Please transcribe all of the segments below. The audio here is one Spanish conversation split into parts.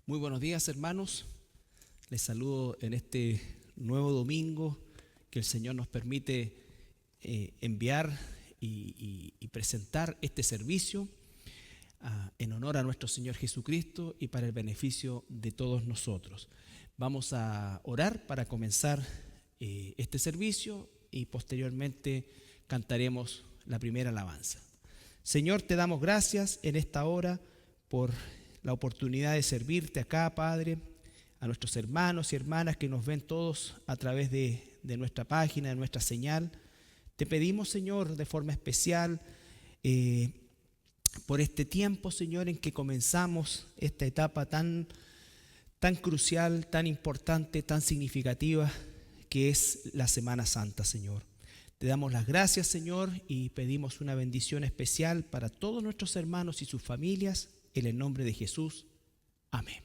Muy buenos días, hermanos. Les saludo en este nuevo domingo que el Señor nos permite enviar y presentar este servicio en honor a nuestro Señor Jesucristo y para el beneficio de todos nosotros. Vamos a orar para comenzar este servicio y posteriormente cantaremos la primera alabanza. Señor, te damos gracias en esta hora por la oportunidad de servirte acá, Padre, a nuestros hermanos y hermanas que nos ven todos a través de nuestra página, de nuestra señal. Te pedimos, Señor, de forma especial por este tiempo, Señor, en que comenzamos esta etapa tan crucial, tan importante, tan significativa, que es la Semana Santa, Señor. Te damos las gracias, Señor, y pedimos una bendición especial para todos nuestros hermanos y sus familias, en el nombre de Jesús. Amén.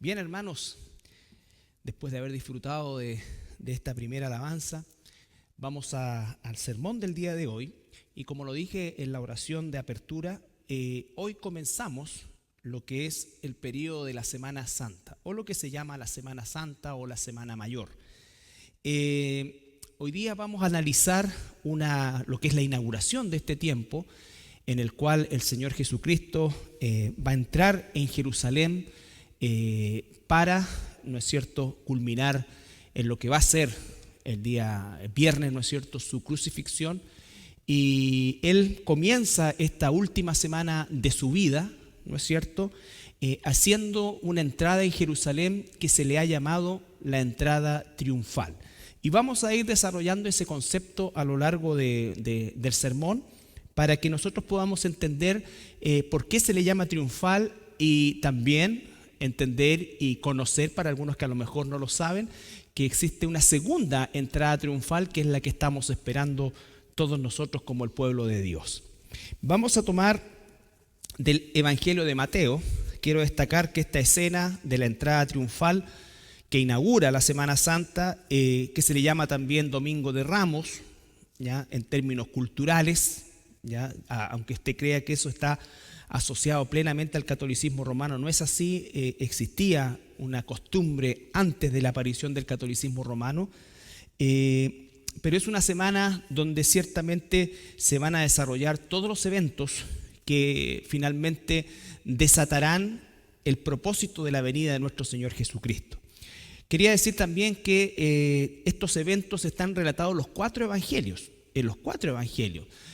Bien, hermanos, después de haber disfrutado de esta primera alabanza, vamos al sermón del día de hoy. Y como lo dije en la oración de apertura, hoy comenzamos lo que es el periodo de la Semana Santa, o lo que se llama la Semana Santa o la Semana Mayor. Hoy día vamos a analizar lo que es la inauguración de este tiempo, en el cual el Señor Jesucristo va a entrar en Jerusalén para, ¿no es cierto?, culminar en lo que va a ser el día viernes, ¿no es cierto?, su crucifixión. Y Él comienza esta última semana de su vida, ¿no es cierto?, haciendo una entrada en Jerusalén que se le ha llamado la entrada triunfal. Y vamos a ir desarrollando ese concepto a lo largo del sermón para que nosotros podamos entender por qué se le llama triunfal y también entender y conocer, para algunos que a lo mejor no lo saben, que existe una segunda entrada triunfal que es la que estamos esperando todos nosotros como el pueblo de Dios. Vamos a tomar del Evangelio de Mateo. Quiero destacar que esta escena de la entrada triunfal que inaugura la Semana Santa, que se le llama también Domingo de Ramos, ¿ya?, en términos culturales, ¿ya?, aunque usted crea que eso está asociado plenamente al catolicismo romano, no es así. Existía una costumbre antes de la aparición del catolicismo romano, pero es una semana donde ciertamente se van a desarrollar todos los eventos que finalmente desatarán el propósito de la venida de nuestro Señor Jesucristo. Quería decir también que estos eventos están relatados en los cuatro evangelios.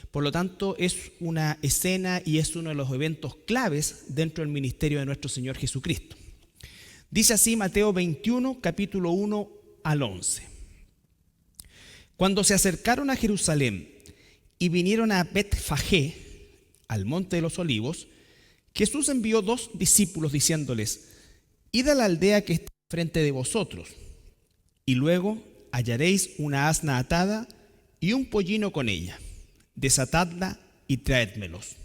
Por lo tanto, es una escena y es uno de los eventos claves dentro del ministerio de nuestro Señor Jesucristo. Dice así Mateo 21, capítulo 1 al 11. Cuando se acercaron a Jerusalén y vinieron a Betfagé, al monte de los olivos, Jesús envió 2 discípulos diciéndoles: id a la aldea que está frente de vosotros, y luego hallaréis una asna atada y un pollino con ella. Desatadla y traédmelos.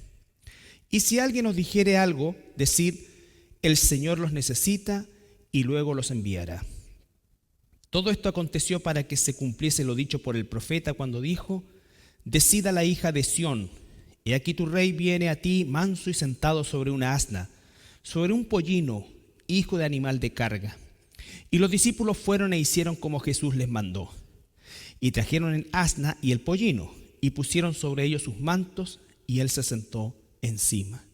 Y si alguien os dijere algo, decid: el Señor los necesita, y luego los enviará. Todo esto aconteció para que se cumpliese lo dicho por el profeta cuando dijo: decid a la hija de Sión, he aquí tu rey viene a ti manso y sentado sobre una asna, sobre un pollino, hijo de animal de carga. Y los discípulos fueron e hicieron como Jesús les mandó. Y trajeron el asna y el pollino, y pusieron sobre ellos sus mantos, y él se sentó encima.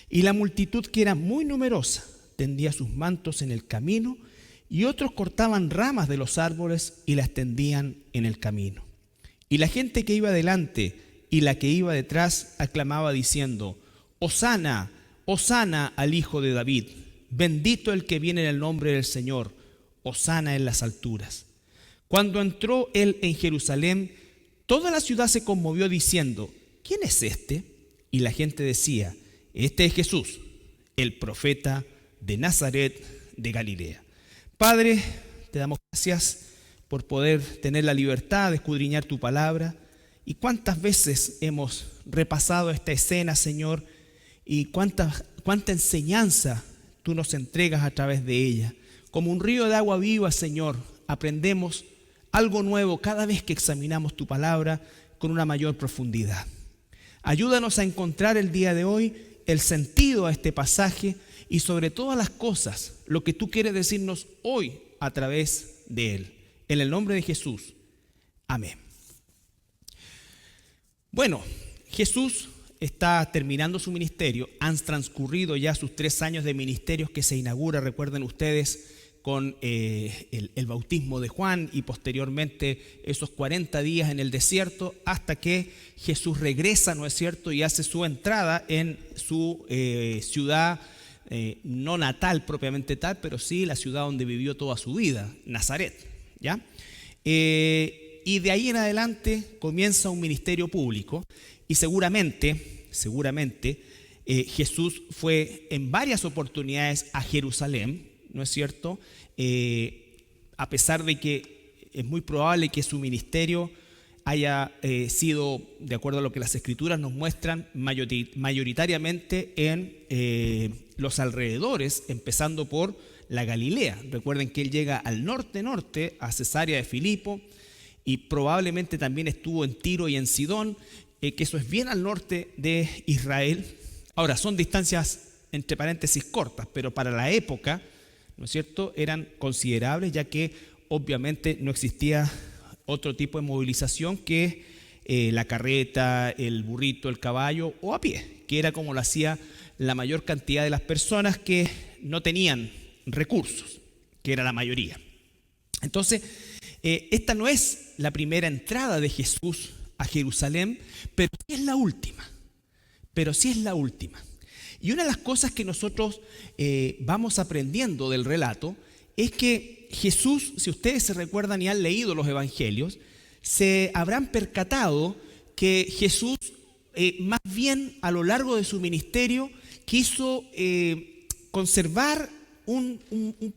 Y la multitud, que era muy numerosa, tendía sus mantos en el camino, y otros cortaban ramas de los árboles y las tendían en el camino. Y la gente que iba delante y la que iba detrás aclamaba diciendo: Hosana, Hosana al Hijo de David, bendito el que viene en el nombre del Señor, Hosana en las alturas. Cuando entró él en Jerusalén, toda la ciudad se conmovió diciendo: ¿quién es este? Y la gente decía: este es Jesús, el profeta de Nazaret de Galilea. Padre, te damos gracias por poder tener la libertad de escudriñar tu palabra. Y cuántas veces hemos repasado esta escena, Señor, y cuánta enseñanza tú nos entregas a través de ella. Como un río de agua viva, Señor, aprendemos algo nuevo cada vez que examinamos tu palabra con una mayor profundidad. Ayúdanos a encontrar el día de hoy el sentido a este pasaje y sobre todas las cosas, lo que tú quieres decirnos hoy a través de él. En el nombre de Jesús. Amén. Bueno, Jesús está terminando su ministerio. Han transcurrido ya sus 3 años de ministerios que se inaugura, recuerden ustedes, con el bautismo de Juan y posteriormente esos 40 días en el desierto hasta que Jesús regresa, ¿no es cierto?, y hace su entrada en su ciudad no natal propiamente tal, pero sí la ciudad donde vivió toda su vida, Nazaret, ¿ya? Y de ahí en adelante comienza un ministerio público y seguramente Jesús fue en varias oportunidades a Jerusalén, ¿no es cierto? A pesar de que es muy probable que su ministerio haya sido, de acuerdo a lo que las escrituras nos muestran, mayoritariamente en los alrededores, empezando por la Galilea. Recuerden que él llega al norte, a Cesarea de Filipo, y probablemente también estuvo en Tiro y en Sidón, que eso es bien al norte de Israel. Ahora, son distancias entre paréntesis cortas, pero para la época, ¿no es cierto?, eran considerables, ya que obviamente no existía otro tipo de movilización que la carreta, el burrito, el caballo o a pie, que era como lo hacía la mayor cantidad de las personas que no tenían recursos, que era la mayoría. Entonces, esta no es la primera entrada de Jesús a Jerusalén, pero sí es la última. Y una de las cosas que nosotros vamos aprendiendo del relato es que Jesús, si ustedes se recuerdan y han leído los evangelios, se habrán percatado que Jesús más bien a lo largo de su ministerio quiso conservar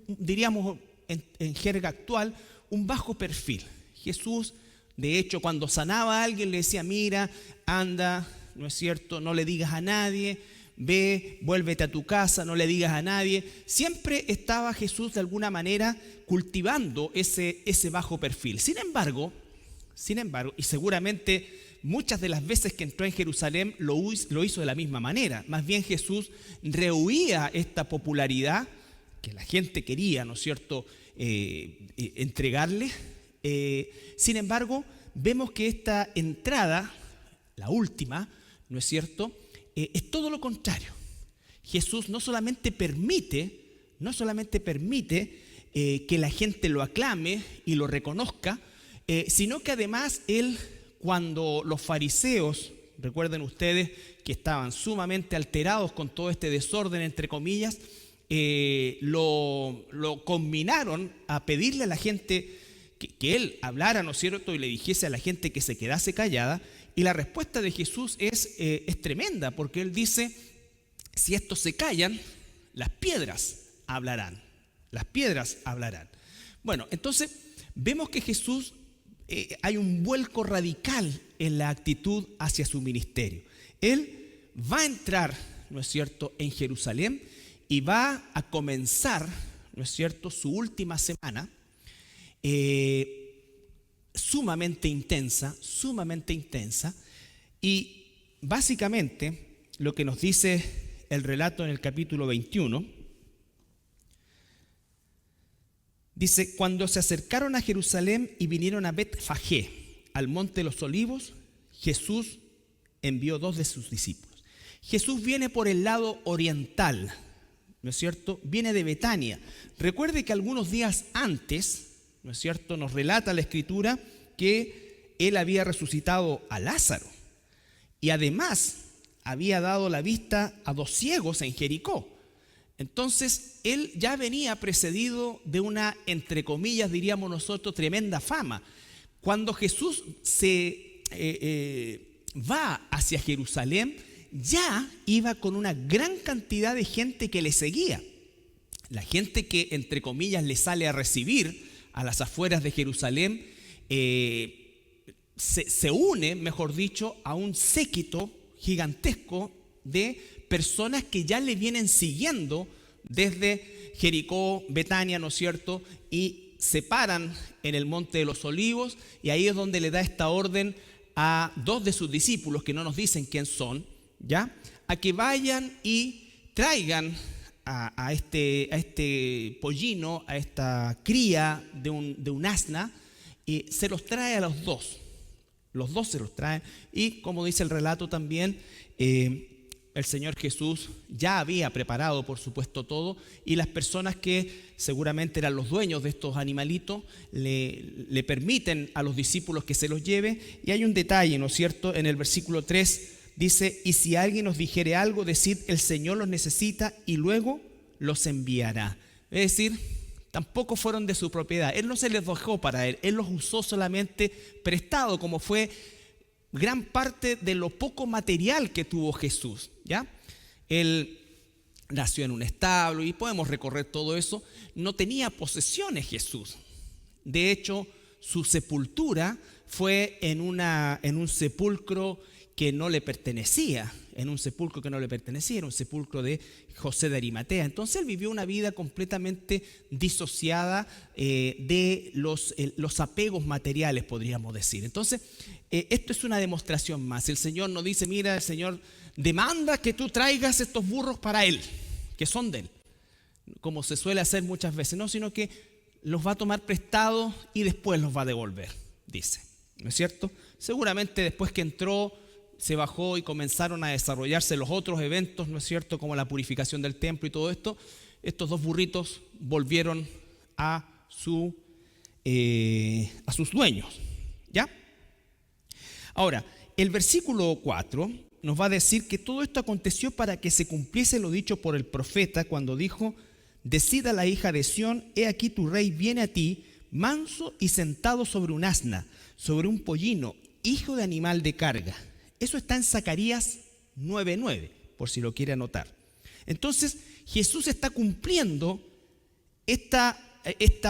diríamos en jerga actual, un bajo perfil. Jesús, de hecho, cuando sanaba a alguien le decía: mira, anda, ¿no es cierto?, no le digas a nadie, ve, vuélvete a tu casa, no le digas a nadie. Siempre estaba Jesús de alguna manera cultivando ese bajo perfil. Sin embargo, y seguramente muchas de las veces que entró en Jerusalén lo hizo de la misma manera. Más bien Jesús rehuía esta popularidad que la gente quería, ¿no es cierto?, entregarle. Sin embargo, vemos que esta entrada, la última, ¿no es cierto?, es todo lo contrario. Jesús no solamente permite que la gente lo aclame y lo reconozca, sino que además él, cuando los fariseos, recuerden ustedes que estaban sumamente alterados con todo este desorden, entre comillas, lo combinaron a pedirle a la gente que él hablara, ¿no es cierto?, y le dijese a la gente que se quedase callada. Y la respuesta de Jesús es tremenda, porque él dice: si estos se callan, las piedras hablarán. Bueno, entonces vemos que Jesús, hay un vuelco radical en la actitud hacia su ministerio. Él va a entrar, ¿no es cierto?, en Jerusalén y va a comenzar, ¿no es cierto?, su última semana sumamente intensa, y básicamente lo que nos dice el relato en el capítulo 21, dice: cuando se acercaron a Jerusalén y vinieron a Betfagé, al monte de los Olivos, Jesús envió 2 de sus discípulos. Jesús viene por el lado oriental, ¿no es cierto?, viene de Betania. Recuerde que algunos días antes, ¿no es cierto?, nos relata la Escritura que él había resucitado a Lázaro y además había dado la vista a 2 ciegos en Jericó. Entonces él ya venía precedido de una, entre comillas, diríamos nosotros, tremenda fama. Cuando Jesús se va hacia Jerusalén, ya iba con una gran cantidad de gente que le seguía. La gente que, entre comillas, le sale a recibir a las afueras de Jerusalén, se une, mejor dicho, a un séquito gigantesco de personas que ya le vienen siguiendo desde Jericó, Betania, ¿no es cierto?, y se paran en el monte de los Olivos, y ahí es donde le da esta orden a 2 de sus discípulos, que no nos dicen quién son, ¿ya?, a que vayan y traigan a este pollino, a esta cría de un asna, y se los trae a los 2. Los 2 se los traen, y como dice el relato también, el Señor Jesús ya había preparado, por supuesto, todo, y las personas que seguramente eran los dueños de estos animalitos le permiten a los discípulos que se los lleve. Y hay un detalle, ¿no es cierto?, en el versículo 3 dice: y si alguien os dijere algo, decid: el Señor los necesita y luego los enviará. Es decir, tampoco fueron de su propiedad. Él no se les dejó para él los usó solamente prestado, como fue gran parte de lo poco material que tuvo Jesús, ¿ya? Él nació en un establo y podemos recorrer todo eso. No tenía posesiones Jesús. De hecho, su sepultura fue en un sepulcro que no le pertenecía, en un sepulcro que no le pertenecía, era un sepulcro de José de Arimatea. Entonces él vivió una vida completamente disociada de los apegos materiales, podríamos decir. Entonces, esto es una demostración más. El Señor nos dice, mira, el Señor demanda que tú traigas estos burros para Él, que son de Él, como se suele hacer muchas veces, no, sino que los va a tomar prestados y después los va a devolver, dice, ¿no es cierto? Seguramente después que entró, se bajó y comenzaron a desarrollarse los otros eventos, ¿no es cierto?, como la purificación del templo y todo esto. Estos dos burritos volvieron a sus dueños, ¿ya? Ahora, el versículo 4 nos va a decir que todo esto aconteció para que se cumpliese lo dicho por el profeta cuando dijo: decida la hija de Sión, he aquí tu rey viene a ti, manso y sentado sobre un asna, sobre un pollino, hijo de animal de carga. Eso está en Zacarías 9:9, por si lo quiere anotar. Entonces, Jesús está cumpliendo esta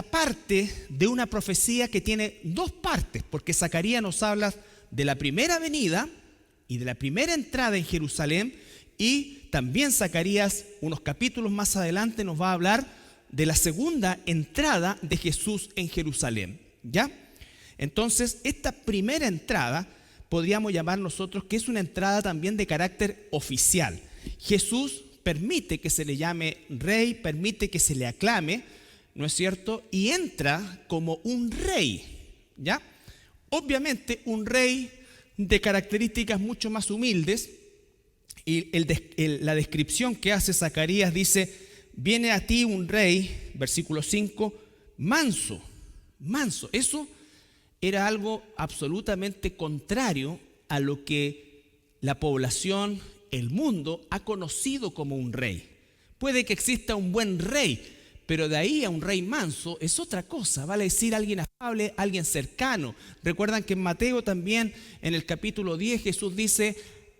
parte de una profecía que tiene dos partes, porque Zacarías nos habla de la primera venida y de la primera entrada en Jerusalén, y también Zacarías, unos capítulos más adelante, nos va a hablar de la segunda entrada de Jesús en Jerusalén, ¿ya? Entonces, esta primera entrada podríamos llamar nosotros que es una entrada también de carácter oficial. Jesús permite que se le llame rey, permite que se le aclame, ¿no es cierto? Y entra como un rey, ¿ya? Obviamente un rey de características mucho más humildes, y la descripción que hace Zacarías dice: viene a ti un rey, versículo 5, manso, manso. Eso era algo absolutamente contrario a lo que la población, el mundo, ha conocido como un rey. Puede que exista un buen rey, pero de ahí a un rey manso es otra cosa. Vale decir alguien afable, alguien cercano. Recuerdan que en Mateo también, en el capítulo 10, Jesús dice: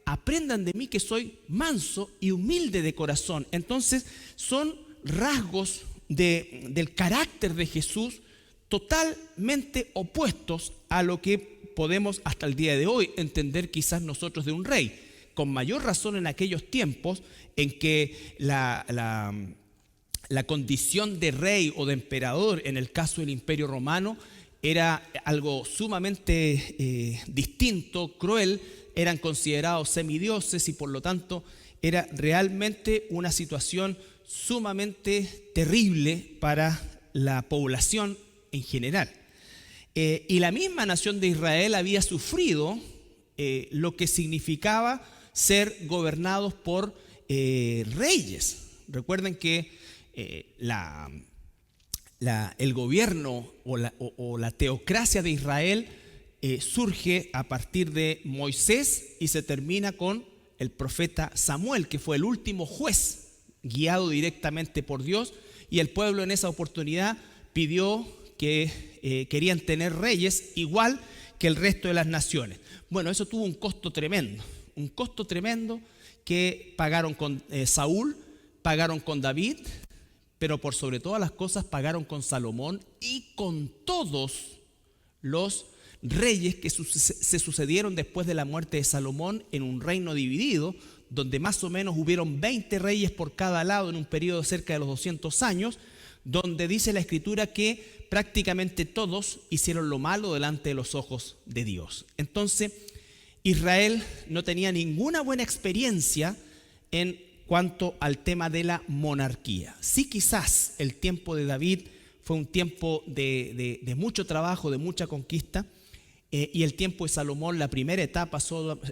aprendan de mí que soy manso y humilde de corazón. Entonces son rasgos del carácter de Jesús totalmente opuestos a lo que podemos hasta el día de hoy entender quizás nosotros de un rey, con mayor razón en aquellos tiempos en que la condición de rey o de emperador, en el caso del Imperio Romano, era algo sumamente distinto, cruel. Eran considerados semidioses y por lo tanto era realmente una situación sumamente terrible para la población en general. Y la misma nación de Israel había sufrido lo que significaba ser gobernados por reyes. Recuerden que el gobierno o la teocracia de Israel surge a partir de Moisés y se termina con el profeta Samuel, que fue el último juez guiado directamente por Dios, y el pueblo en esa oportunidad pidió que querían tener reyes igual que el resto de las naciones. Bueno, eso tuvo un costo tremendo que pagaron con Saúl, pagaron con David, pero por sobre todas las cosas pagaron con Salomón y con todos los reyes que se sucedieron después de la muerte de Salomón en un reino dividido, donde más o menos hubieron 20 reyes por cada lado en un periodo de cerca de los 200 años, donde dice la Escritura que prácticamente todos hicieron lo malo delante de los ojos de Dios. Entonces, Israel no tenía ninguna buena experiencia en cuanto al tema de la monarquía. Sí, quizás el tiempo de David fue un tiempo de mucho trabajo, de mucha conquista, y el tiempo de Salomón, la primera etapa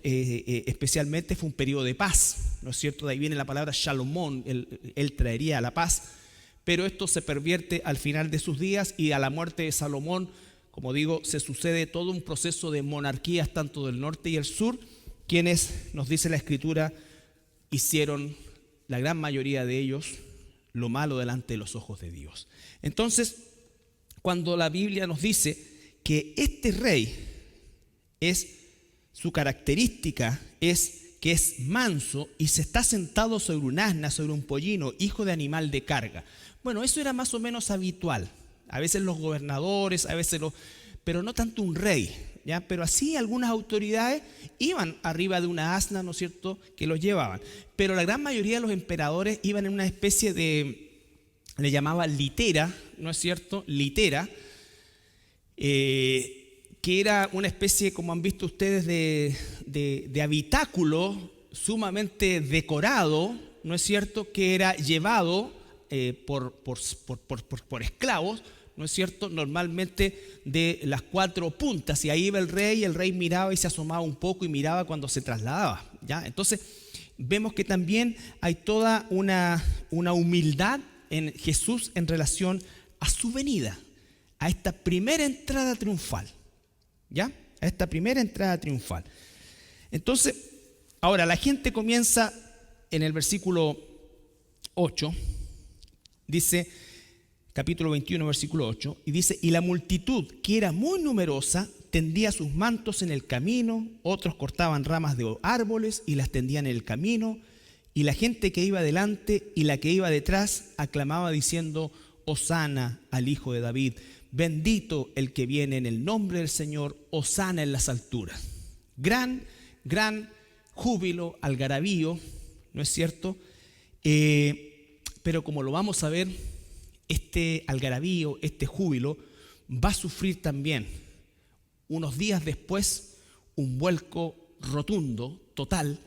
especialmente, fue un periodo de paz, ¿no es cierto? De ahí viene la palabra Shalomón, él traería la paz, pero esto se pervierte al final de sus días, y a la muerte de Salomón, como digo, se sucede todo un proceso de monarquías tanto del norte y el sur, quienes, nos dice la Escritura, hicieron, la gran mayoría de ellos, lo malo delante de los ojos de Dios. Entonces, cuando la Biblia nos dice que este rey su característica es que es manso y se está sentado sobre un asna, sobre un pollino, hijo de animal de carga. Bueno, eso era más o menos habitual. A veces los gobernadores, pero no tanto un rey. ¿ya? Pero así algunas autoridades iban arriba de una asna, ¿no es cierto?, que los llevaban. Pero la gran mayoría de los emperadores iban en una especie de, le llamaban litera, ¿no es cierto?, litera, que era una especie, como han visto ustedes, de habitáculo sumamente decorado, ¿no es cierto?, que era llevado por esclavos, ¿no es cierto?, normalmente de las cuatro puntas, y ahí iba el rey miraba y se asomaba un poco y miraba cuando se trasladaba, ¿ya? Entonces vemos que también hay toda una humildad en Jesús en relación a su venida, a esta primera entrada triunfal, ¿ya? A esta primera entrada triunfal. Entonces, ahora la gente comienza en el versículo 8, dice, capítulo 21, versículo 8, y dice: y la multitud, que era muy numerosa, tendía sus mantos en el camino, otros cortaban ramas de árboles y las tendían en el camino, y la gente que iba delante y la que iba detrás aclamaba diciendo: Hosana al Hijo de David, bendito el que viene en el nombre del Señor, hosana en las alturas. Gran júbilo, algarabío, ¿no es cierto? Pero como lo vamos a ver, este algarabío, este júbilo, va a sufrir también unos días después un vuelco rotundo, total,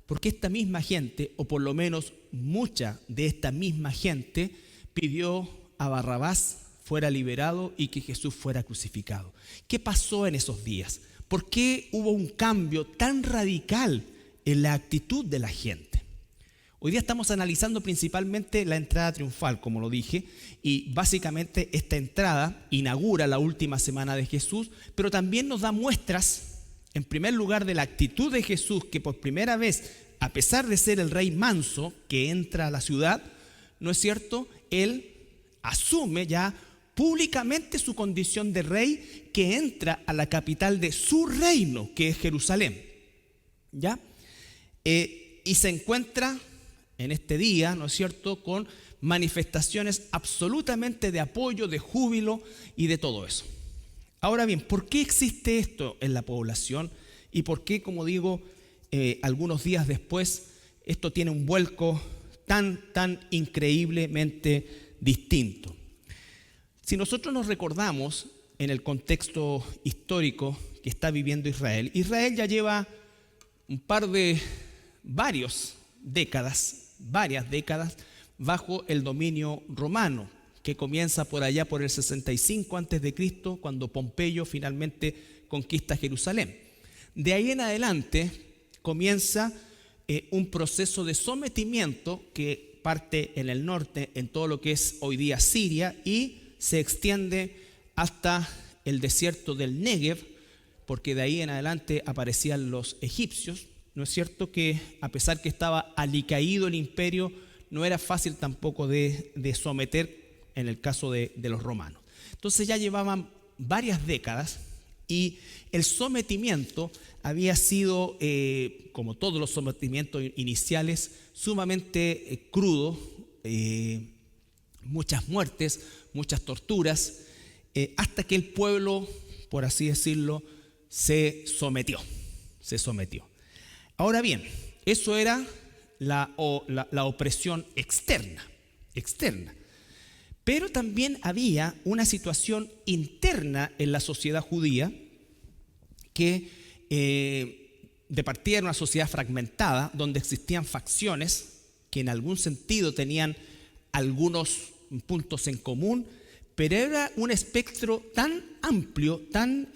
porque esta misma gente, o por lo menos mucha de esta misma gente, pidió a Barrabás fuera liberado y que Jesús fuera crucificado. ¿Qué pasó en esos días? ¿Por qué hubo un cambio tan radical en la actitud de la gente? Hoy día estamos analizando principalmente la entrada triunfal, como lo dije, y básicamente esta entrada inaugura la última semana de Jesús, pero también nos da muestras, en primer lugar, de la actitud de Jesús, que por primera vez, a pesar de ser el rey manso que entra a la ciudad, ¿no es cierto?, él asume ya públicamente su condición de rey, que entra a la capital de su reino, que es Jerusalén, ¿ya? Y se encuentra en este día, ¿no es cierto?, con manifestaciones absolutamente de apoyo, de júbilo y de todo eso. Ahora bien, ¿por qué existe esto en la población? Y por qué, como digo, algunos días después, esto tiene un vuelco tan increíblemente distinto. Si nosotros nos recordamos en el contexto histórico que está viviendo Israel, Israel ya lleva varias décadas bajo el dominio romano, que comienza por allá por el 65 a.C., cuando Pompeyo finalmente conquista Jerusalén. De ahí en adelante comienza un proceso de sometimiento que parte en el norte, en todo lo que es hoy día Siria, y se extiende hasta el desierto del Negev, porque de ahí en adelante aparecían los egipcios. ¿No es cierto que a pesar que estaba alicaído el imperio, no era fácil tampoco de someter en el caso de los romanos? Entonces ya llevaban varias décadas y el sometimiento había sido, como todos los sometimientos iniciales, sumamente crudo, muchas muertes, muchas torturas, hasta que el pueblo, por así decirlo, se sometió. Ahora bien, eso era la opresión externa. Pero también había una situación interna en la sociedad judía que de partida era una sociedad fragmentada, donde existían facciones que en algún sentido tenían algunos puntos en común, pero era un espectro tan amplio, tan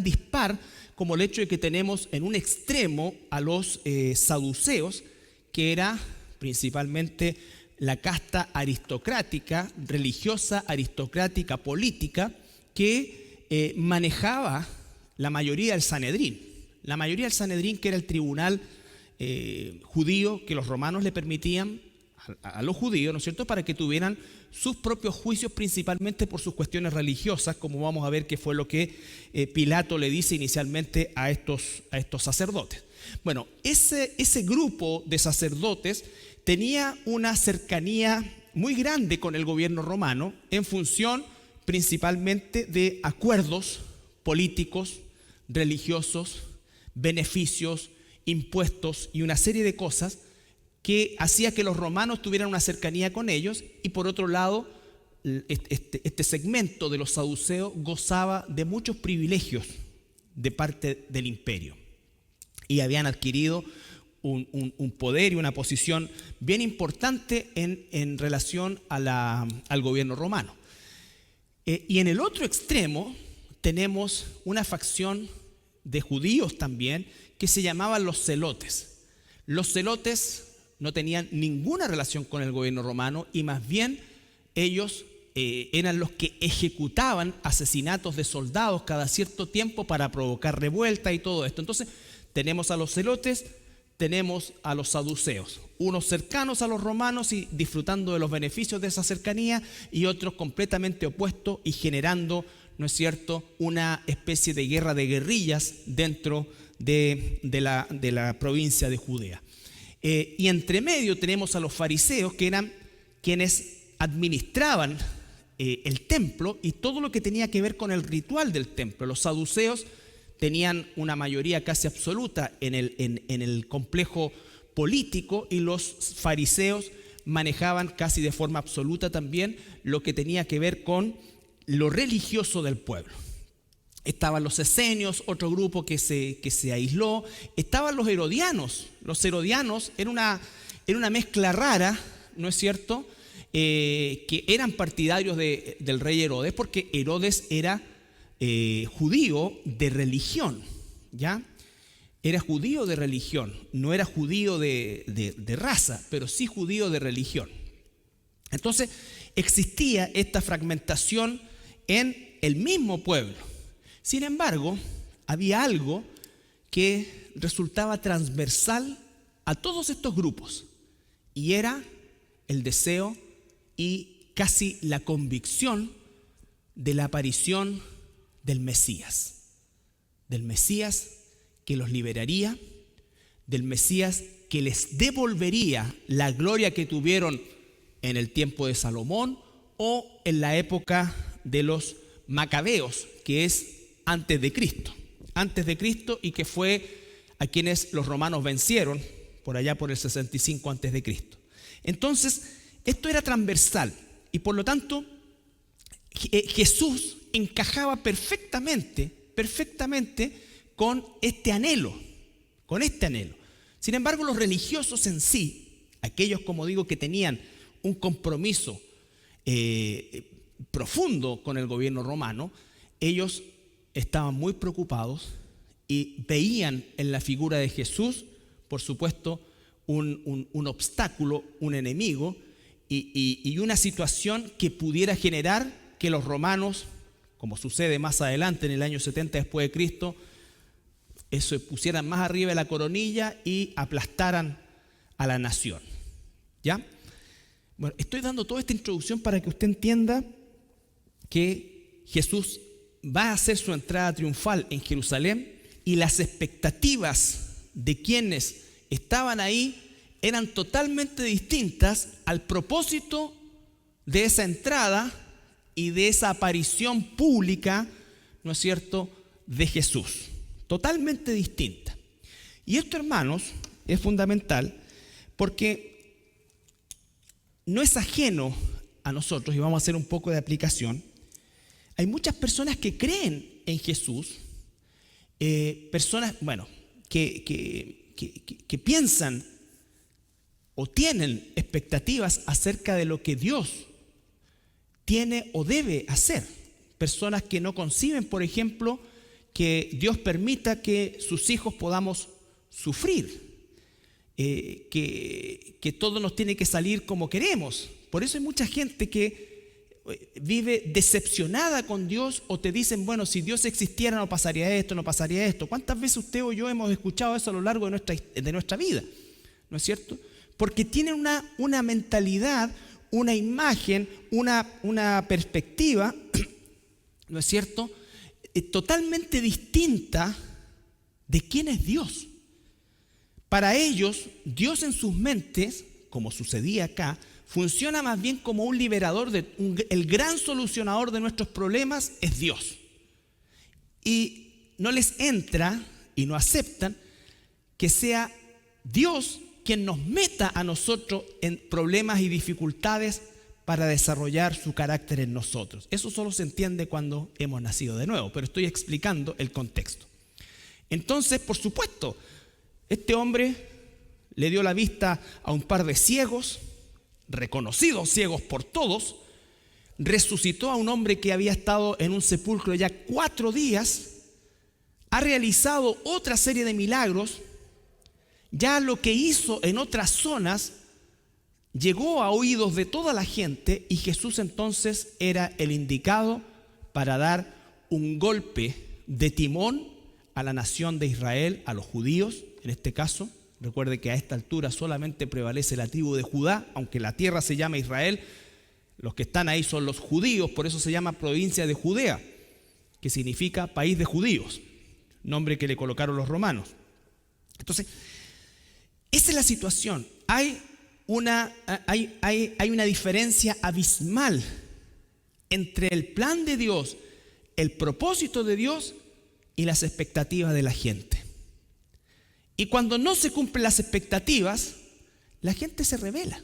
dispar, como el hecho de que tenemos en un extremo a los saduceos, que era principalmente la casta aristocrática, religiosa, aristocrática, política, que manejaba la mayoría del Sanedrín. La mayoría del Sanedrín, que era el tribunal judío que los romanos le permitían a los judíos, ¿no es cierto?, para que tuvieran sus propios juicios, principalmente por sus cuestiones religiosas, como vamos a ver que fue lo que Pilato le dice inicialmente a estos sacerdotes. Bueno, ese grupo de sacerdotes tenía una cercanía muy grande con el gobierno romano en función principalmente de acuerdos políticos, religiosos, beneficios, impuestos y una serie de cosas que hacía que los romanos tuvieran una cercanía con ellos, y por otro lado, este segmento de los saduceos gozaba de muchos privilegios de parte del imperio y habían adquirido un poder y una posición bien importante en relación al gobierno romano. Y en el otro extremo tenemos una facción de judíos también que se llamaban los celotes. Los celotes no tenían ninguna relación con el gobierno romano y más bien ellos eran los que ejecutaban asesinatos de soldados cada cierto tiempo para provocar revuelta y todo esto. Entonces tenemos a los celotes, tenemos a los saduceos, unos cercanos a los romanos y disfrutando de los beneficios de esa cercanía, y otros completamente opuestos y generando, ¿no es cierto?, una especie de guerra de guerrillas dentro de la provincia de Judea. Y entre medio tenemos a los fariseos, que eran quienes administraban el templo y todo lo que tenía que ver con el ritual del templo. Los saduceos tenían una mayoría casi absoluta en el complejo político, y los fariseos manejaban casi de forma absoluta también lo que tenía que ver con lo religioso del pueblo. Estaban los esenios, otro grupo que se aisló. Estaban los herodianos. Los herodianos era una mezcla rara, ¿no es cierto?, que eran partidarios del rey Herodes, porque Herodes era judío de religión, ¿ya? Era judío de religión, no era judío de raza, pero sí judío de religión. Entonces existía esta fragmentación en el mismo pueblo. Sin embargo, había algo que resultaba transversal a todos estos grupos, y era el deseo y casi la convicción de la aparición del Mesías que los liberaría, del Mesías que les devolvería la gloria que tuvieron en el tiempo de Salomón o en la época de los macabeos, que es antes de Cristo, y que fue a quienes los romanos vencieron por allá por el 65 antes de Cristo. Entonces, esto era transversal y por lo tanto Jesús encajaba perfectamente con este anhelo. Sin embargo, los religiosos en sí, aquellos, como digo, que tenían un compromiso profundo con el gobierno romano, ellos estaban muy preocupados y veían en la figura de Jesús, por supuesto, un obstáculo, un enemigo y una situación que pudiera generar que los romanos, como sucede más adelante en el año 70 después de Cristo, se pusieran más arriba de la coronilla y aplastaran a la nación. ¿Ya? Bueno, estoy dando toda esta introducción para que usted entienda que Jesús va a hacer su entrada triunfal en Jerusalén, y las expectativas de quienes estaban ahí eran totalmente distintas al propósito de esa entrada y de esa aparición pública, ¿no es cierto?, de Jesús. Totalmente distinta. Y esto, hermanos, es fundamental porque no es ajeno a nosotros, y vamos a hacer un poco de aplicación. Hay muchas personas que creen en Jesús, personas, bueno, que piensan o tienen expectativas acerca de lo que Dios tiene o debe hacer. Personas que no conciben, por ejemplo, que Dios permita que sus hijos podamos sufrir, que todo nos tiene que salir como queremos. Por eso hay mucha gente que vive decepcionada con Dios, o te dicen, bueno, si Dios existiera no pasaría esto, no pasaría esto. ¿Cuántas veces usted o yo hemos escuchado eso a lo largo de nuestra vida? ¿No es cierto? Porque tienen una mentalidad, una imagen, una perspectiva, ¿no es cierto?, totalmente distinta de quién es Dios. Para ellos, Dios en sus mentes, como sucedía acá, funciona más bien como un liberador, el gran solucionador de nuestros problemas es Dios. Y no les entra y no aceptan que sea Dios quien nos meta a nosotros en problemas y dificultades para desarrollar su carácter en nosotros. Eso solo se entiende cuando hemos nacido de nuevo, pero estoy explicando el contexto. Entonces, por supuesto, este hombre le dio la vista a un par de ciegos, reconocidos ciegos por todos, resucitó a un hombre que había estado en un sepulcro ya 4 días, ha realizado otra serie de milagros. Ya lo que hizo en otras zonas llegó a oídos de toda la gente, y Jesús entonces era el indicado para dar un golpe de timón a la nación de Israel, a los judíos en este caso. Recuerde que a esta altura solamente prevalece la tribu de Judá, aunque la tierra se llama Israel. Los que están ahí son los judíos, por eso se llama provincia de Judea, que significa país de judíos, nombre que le colocaron los romanos. Entonces, esa es la situación. Hay una diferencia abismal entre el plan de Dios, el propósito de Dios y las expectativas de la gente. Y cuando no se cumplen las expectativas, la gente se rebela,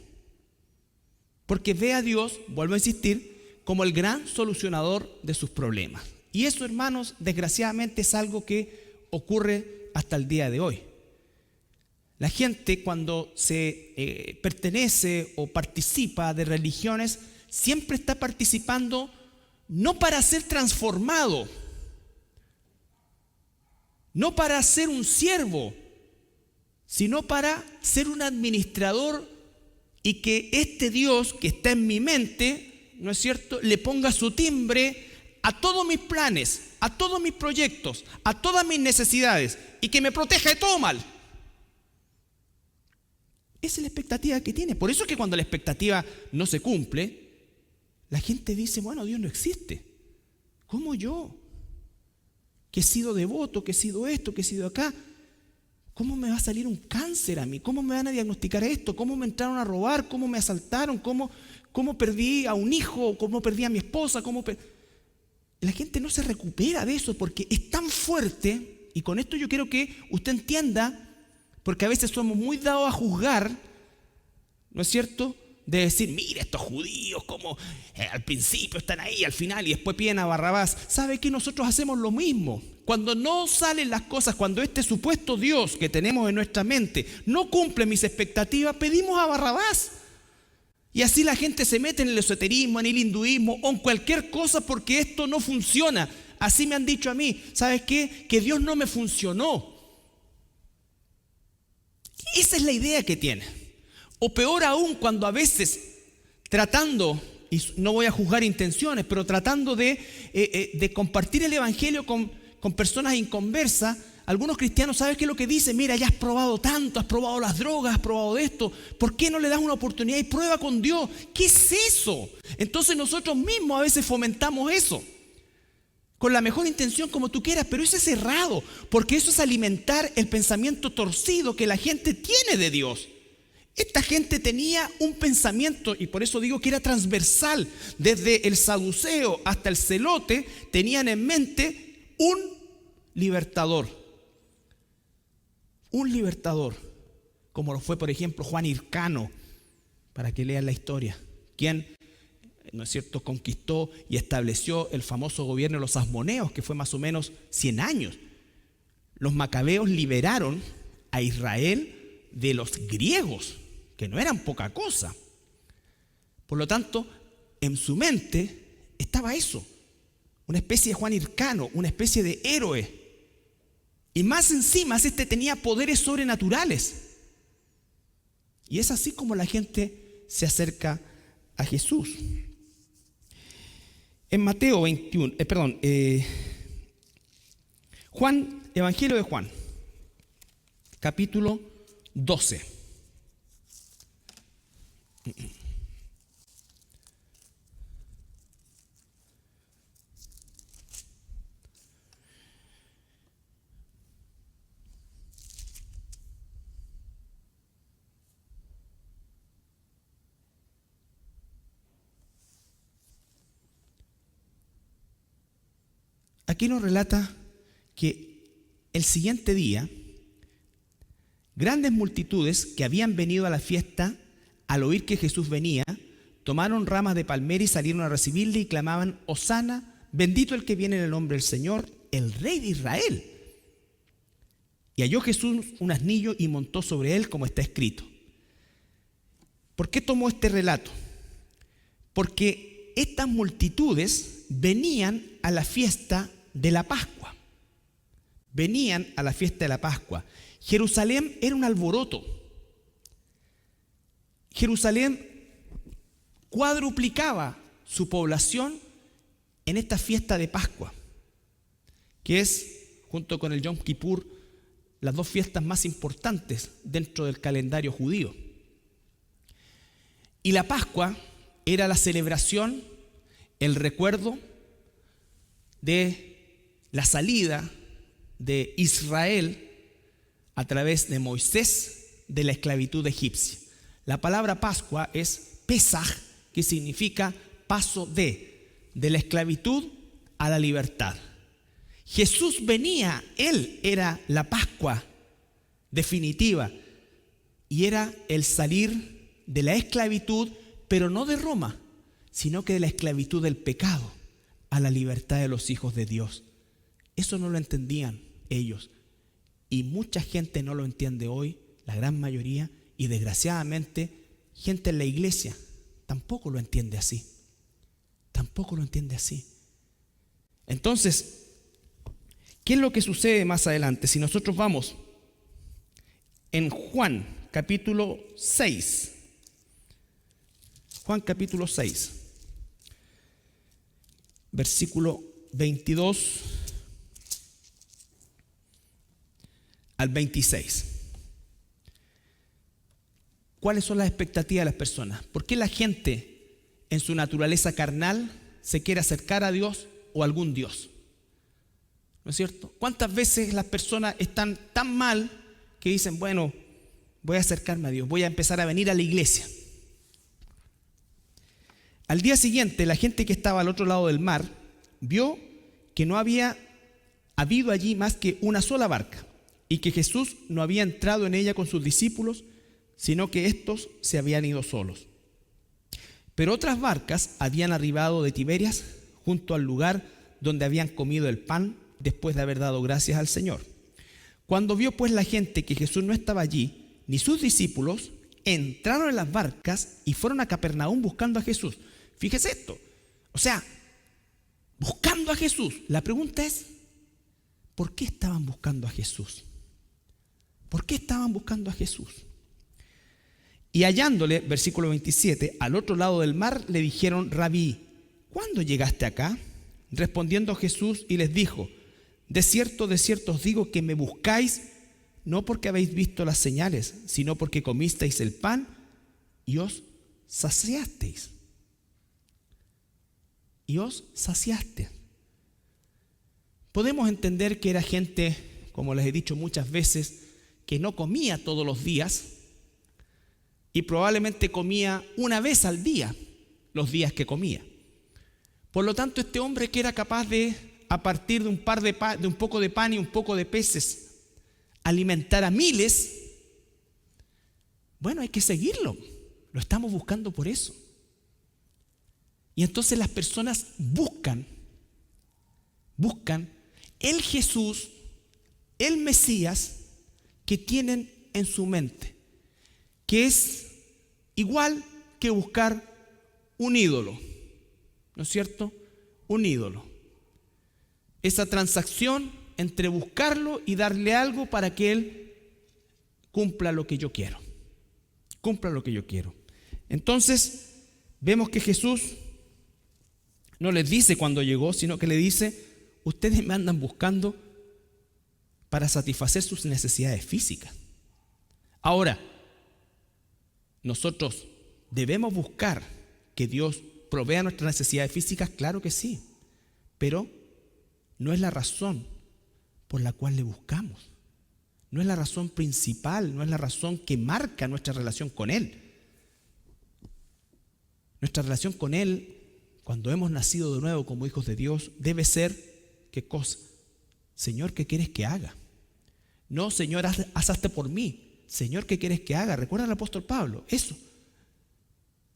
porque ve a Dios, vuelvo a insistir, como el gran solucionador de sus problemas. Y eso, hermanos, desgraciadamente es algo que ocurre hasta el día de hoy. La gente, cuando se pertenece o participa de religiones, siempre está participando no para ser transformado, no para ser un siervo, sino para ser un administrador, y que este Dios que está en mi mente, ¿no es cierto?, le ponga su timbre a todos mis planes, a todos mis proyectos, a todas mis necesidades, y que me proteja de todo mal. Esa es la expectativa que tiene. Por eso es que cuando la expectativa no se cumple, la gente dice, bueno, Dios no existe. ¿Cómo yo? Que he sido devoto, que he sido esto, que he sido acá. ¿Cómo me va a salir un cáncer a mí? ¿Cómo me van a diagnosticar esto? ¿Cómo me entraron a robar? ¿Cómo me asaltaron? ¿Cómo perdí a un hijo? ¿Cómo perdí a mi esposa? La gente no se recupera de eso porque es tan fuerte. Y con esto yo quiero que usted entienda, porque a veces somos muy dados a juzgar, ¿no es cierto?, de decir, mira estos judíos como al principio están ahí, al final, y después piden a Barrabás. ¿Sabe qué? Nosotros hacemos lo mismo. Cuando no salen las cosas, cuando este supuesto Dios que tenemos en nuestra mente no cumple mis expectativas, pedimos a Barrabás. Y así la gente se mete en el esoterismo, en el hinduismo o en cualquier cosa, porque esto no funciona. Así me han dicho a mí, ¿sabes qué? Que Dios no me funcionó. Esa es la idea que tiene. O peor aún, cuando a veces tratando, y no voy a juzgar intenciones, pero tratando de compartir el evangelio con personas inconversas, algunos cristianos, ¿sabes qué es lo que dicen? Mira, ya has probado tanto, has probado las drogas, has probado de esto, ¿por qué no le das una oportunidad y prueba con Dios? ¿Qué es eso? Entonces nosotros mismos a veces fomentamos eso, con la mejor intención, como tú quieras, pero eso es errado, porque eso es alimentar el pensamiento torcido que la gente tiene de Dios. Esta gente tenía un pensamiento, y por eso digo que era transversal, desde el saduceo hasta el celote, tenían en mente un libertador, como lo fue, por ejemplo, Juan Hircano, para que lean la historia, quien, ¿no es cierto?, conquistó y estableció el famoso gobierno de los asmoneos, que fue más o menos 100 años. Los macabeos liberaron a Israel de los griegos, que no eran poca cosa. Por lo tanto, en su mente estaba eso, una especie de Juan Hircano, una especie de héroe. Y más encima, este tenía poderes sobrenaturales. Y es así como la gente se acerca a Jesús. En Mateo 21, Evangelio de Juan, capítulo 12. Aquí nos relata que el siguiente día, grandes multitudes que habían venido a la fiesta, al oír que Jesús venía, tomaron ramas de palmera y salieron a recibirle y clamaban: Hosana, bendito el que viene en el nombre del Señor, el Rey de Israel. Y halló Jesús un asnillo y montó sobre él, como está escrito. ¿Por qué tomó este relato? Porque estas multitudes venían a la fiesta de la Pascua. Venían a la fiesta de la Pascua. Jerusalén era un alboroto. Jerusalén cuadruplicaba su población en esta fiesta de Pascua, que es, junto con el Yom Kippur, las dos fiestas más importantes dentro del calendario judío. Y la Pascua era la celebración, el recuerdo de la salida de Israel a través de Moisés de la esclavitud egipcia. La palabra Pascua es Pesaj, que significa paso de la esclavitud a la libertad. Jesús venía, Él era la Pascua definitiva y era el salir de la esclavitud, pero no de Roma, sino que de la esclavitud del pecado a la libertad de los hijos de Dios. Eso no lo entendían ellos y mucha gente no lo entiende hoy, la gran mayoría, y desgraciadamente gente en la iglesia tampoco lo entiende así. Tampoco lo entiende así. Entonces, ¿qué es lo que sucede más adelante? Si nosotros vamos en Juan capítulo 6, Juan capítulo 6, versículo 22 al 26. ¿Cuáles son las expectativas de las personas? ¿Por qué la gente en su naturaleza carnal se quiere acercar a Dios o a algún Dios? ¿No es cierto? ¿Cuántas veces las personas están tan mal que dicen, bueno, voy a acercarme a Dios, voy a empezar a venir a la iglesia? Al día siguiente, la gente que estaba al otro lado del mar vio que no había habido allí más que una sola barca y que Jesús no había entrado en ella con sus discípulos, sino que éstos se habían ido solos. Pero otras barcas habían arribado de Tiberias junto al lugar donde habían comido el pan después de haber dado gracias al Señor. Cuando vio pues la gente que Jesús no estaba allí, ni sus discípulos, entraron en las barcas y fueron a Capernaum buscando a Jesús. Fíjese esto, o sea, buscando a Jesús. La pregunta es, ¿por qué estaban buscando a Jesús? ¿Por qué estaban buscando a Jesús? Y hallándole, versículo 27, al otro lado del mar, le dijeron: Rabí, ¿cuándo llegaste acá? Respondiendo Jesús y les dijo: de cierto os digo que me buscáis, no porque habéis visto las señales, sino porque comisteis el pan y os saciasteis. Y os saciaste. Podemos entender que era gente, como les he dicho muchas veces, que no comía todos los días y probablemente comía una vez al día los días que comía. Por lo tanto, este hombre que era capaz de, a partir de un poco de pan y un poco de peces, alimentar a miles, bueno, hay que seguirlo. Lo estamos buscando por eso. Y entonces las personas buscan el Jesús, el Mesías que tienen en su mente, que es igual que buscar un ídolo, ¿no es cierto? Un ídolo. Esa transacción entre buscarlo y darle algo para que Él cumpla lo que yo quiero. Cumpla lo que yo quiero. Entonces, vemos que Jesús no les dice cuando llegó, sino que le dice: ustedes me andan buscando para satisfacer sus necesidades físicas. Ahora, nosotros debemos buscar que Dios provea nuestras necesidades físicas, claro que sí, pero no es la razón por la cual le buscamos. No es la razón principal, no es la razón que marca nuestra relación con Él. Nuestra relación con Él, cuando hemos nacido de nuevo como hijos de Dios, debe ser, ¿qué cosa? Señor, ¿qué quieres que haga? No, Señor, haz hasta por mí. Señor, ¿qué quieres que haga? Recuerda al apóstol Pablo, eso.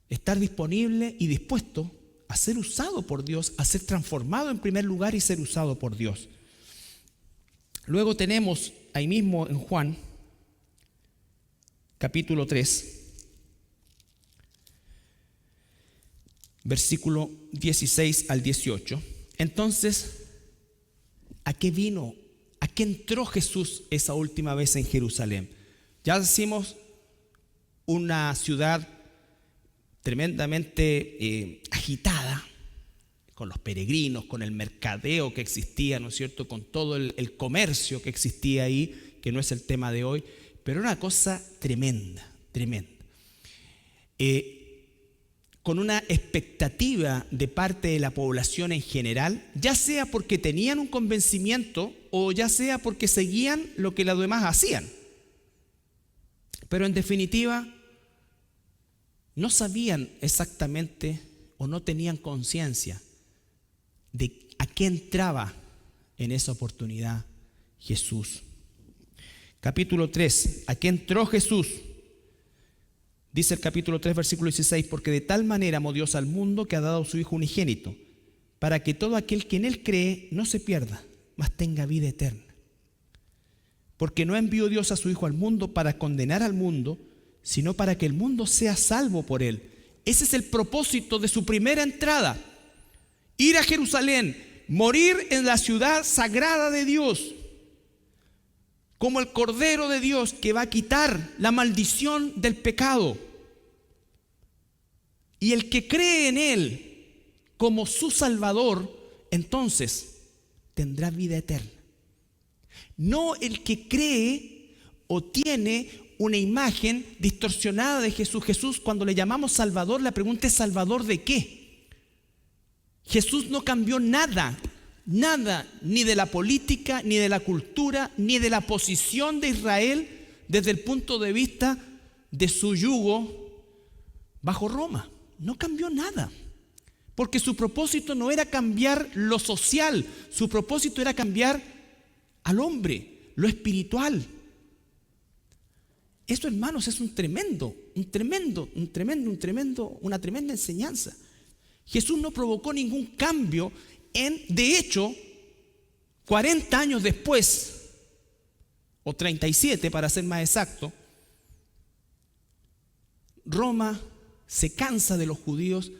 Estar disponible y dispuesto a ser usado por Dios, a ser transformado en primer lugar y ser usado por Dios. Luego tenemos ahí mismo en Juan, capítulo 3, versículo 16 al 18. Entonces, ¿a qué vino? ¿A qué entró Jesús esa última vez en Jerusalén? Ya decimos, una ciudad tremendamente agitada, con los peregrinos, con el mercadeo que existía, ¿no es cierto?, con todo el comercio que existía ahí, que no es el tema de hoy, pero era una cosa tremenda, tremenda. Con una expectativa de parte de la población en general, ya sea porque tenían un convencimiento o ya sea porque seguían lo que los demás hacían. Pero en definitiva, no sabían exactamente o no tenían conciencia de a qué entraba en esa oportunidad Jesús. Capítulo 3, ¿a qué entró Jesús? Dice el capítulo 3, versículo 16, porque de tal manera amó Dios al mundo que ha dado a su Hijo unigénito, para que todo aquel que en Él cree no se pierda, mas tenga vida eterna. Porque no envió Dios a su Hijo al mundo para condenar al mundo, sino para que el mundo sea salvo por Él. Ese es el propósito de su primera entrada. Ir a Jerusalén, morir en la ciudad sagrada de Dios, como el Cordero de Dios que va a quitar la maldición del pecado. Y el que cree en Él como su Salvador, entonces tendrá vida eterna. No el que cree o tiene una imagen distorsionada de Jesús. Jesús, cuando le llamamos Salvador, la pregunta es: ¿Salvador de qué? Jesús no cambió nada, ni de la política, ni de la cultura, ni de la posición de Israel desde el punto de vista de su yugo bajo Roma. No cambió nada, porque su propósito no era cambiar lo social, su propósito era cambiar al hombre, lo espiritual. Esto, hermanos, es una tremenda enseñanza. Jesús no provocó ningún cambio. De hecho, 40 años después, o 37 para ser más exacto, Roma se cansa de los judíos,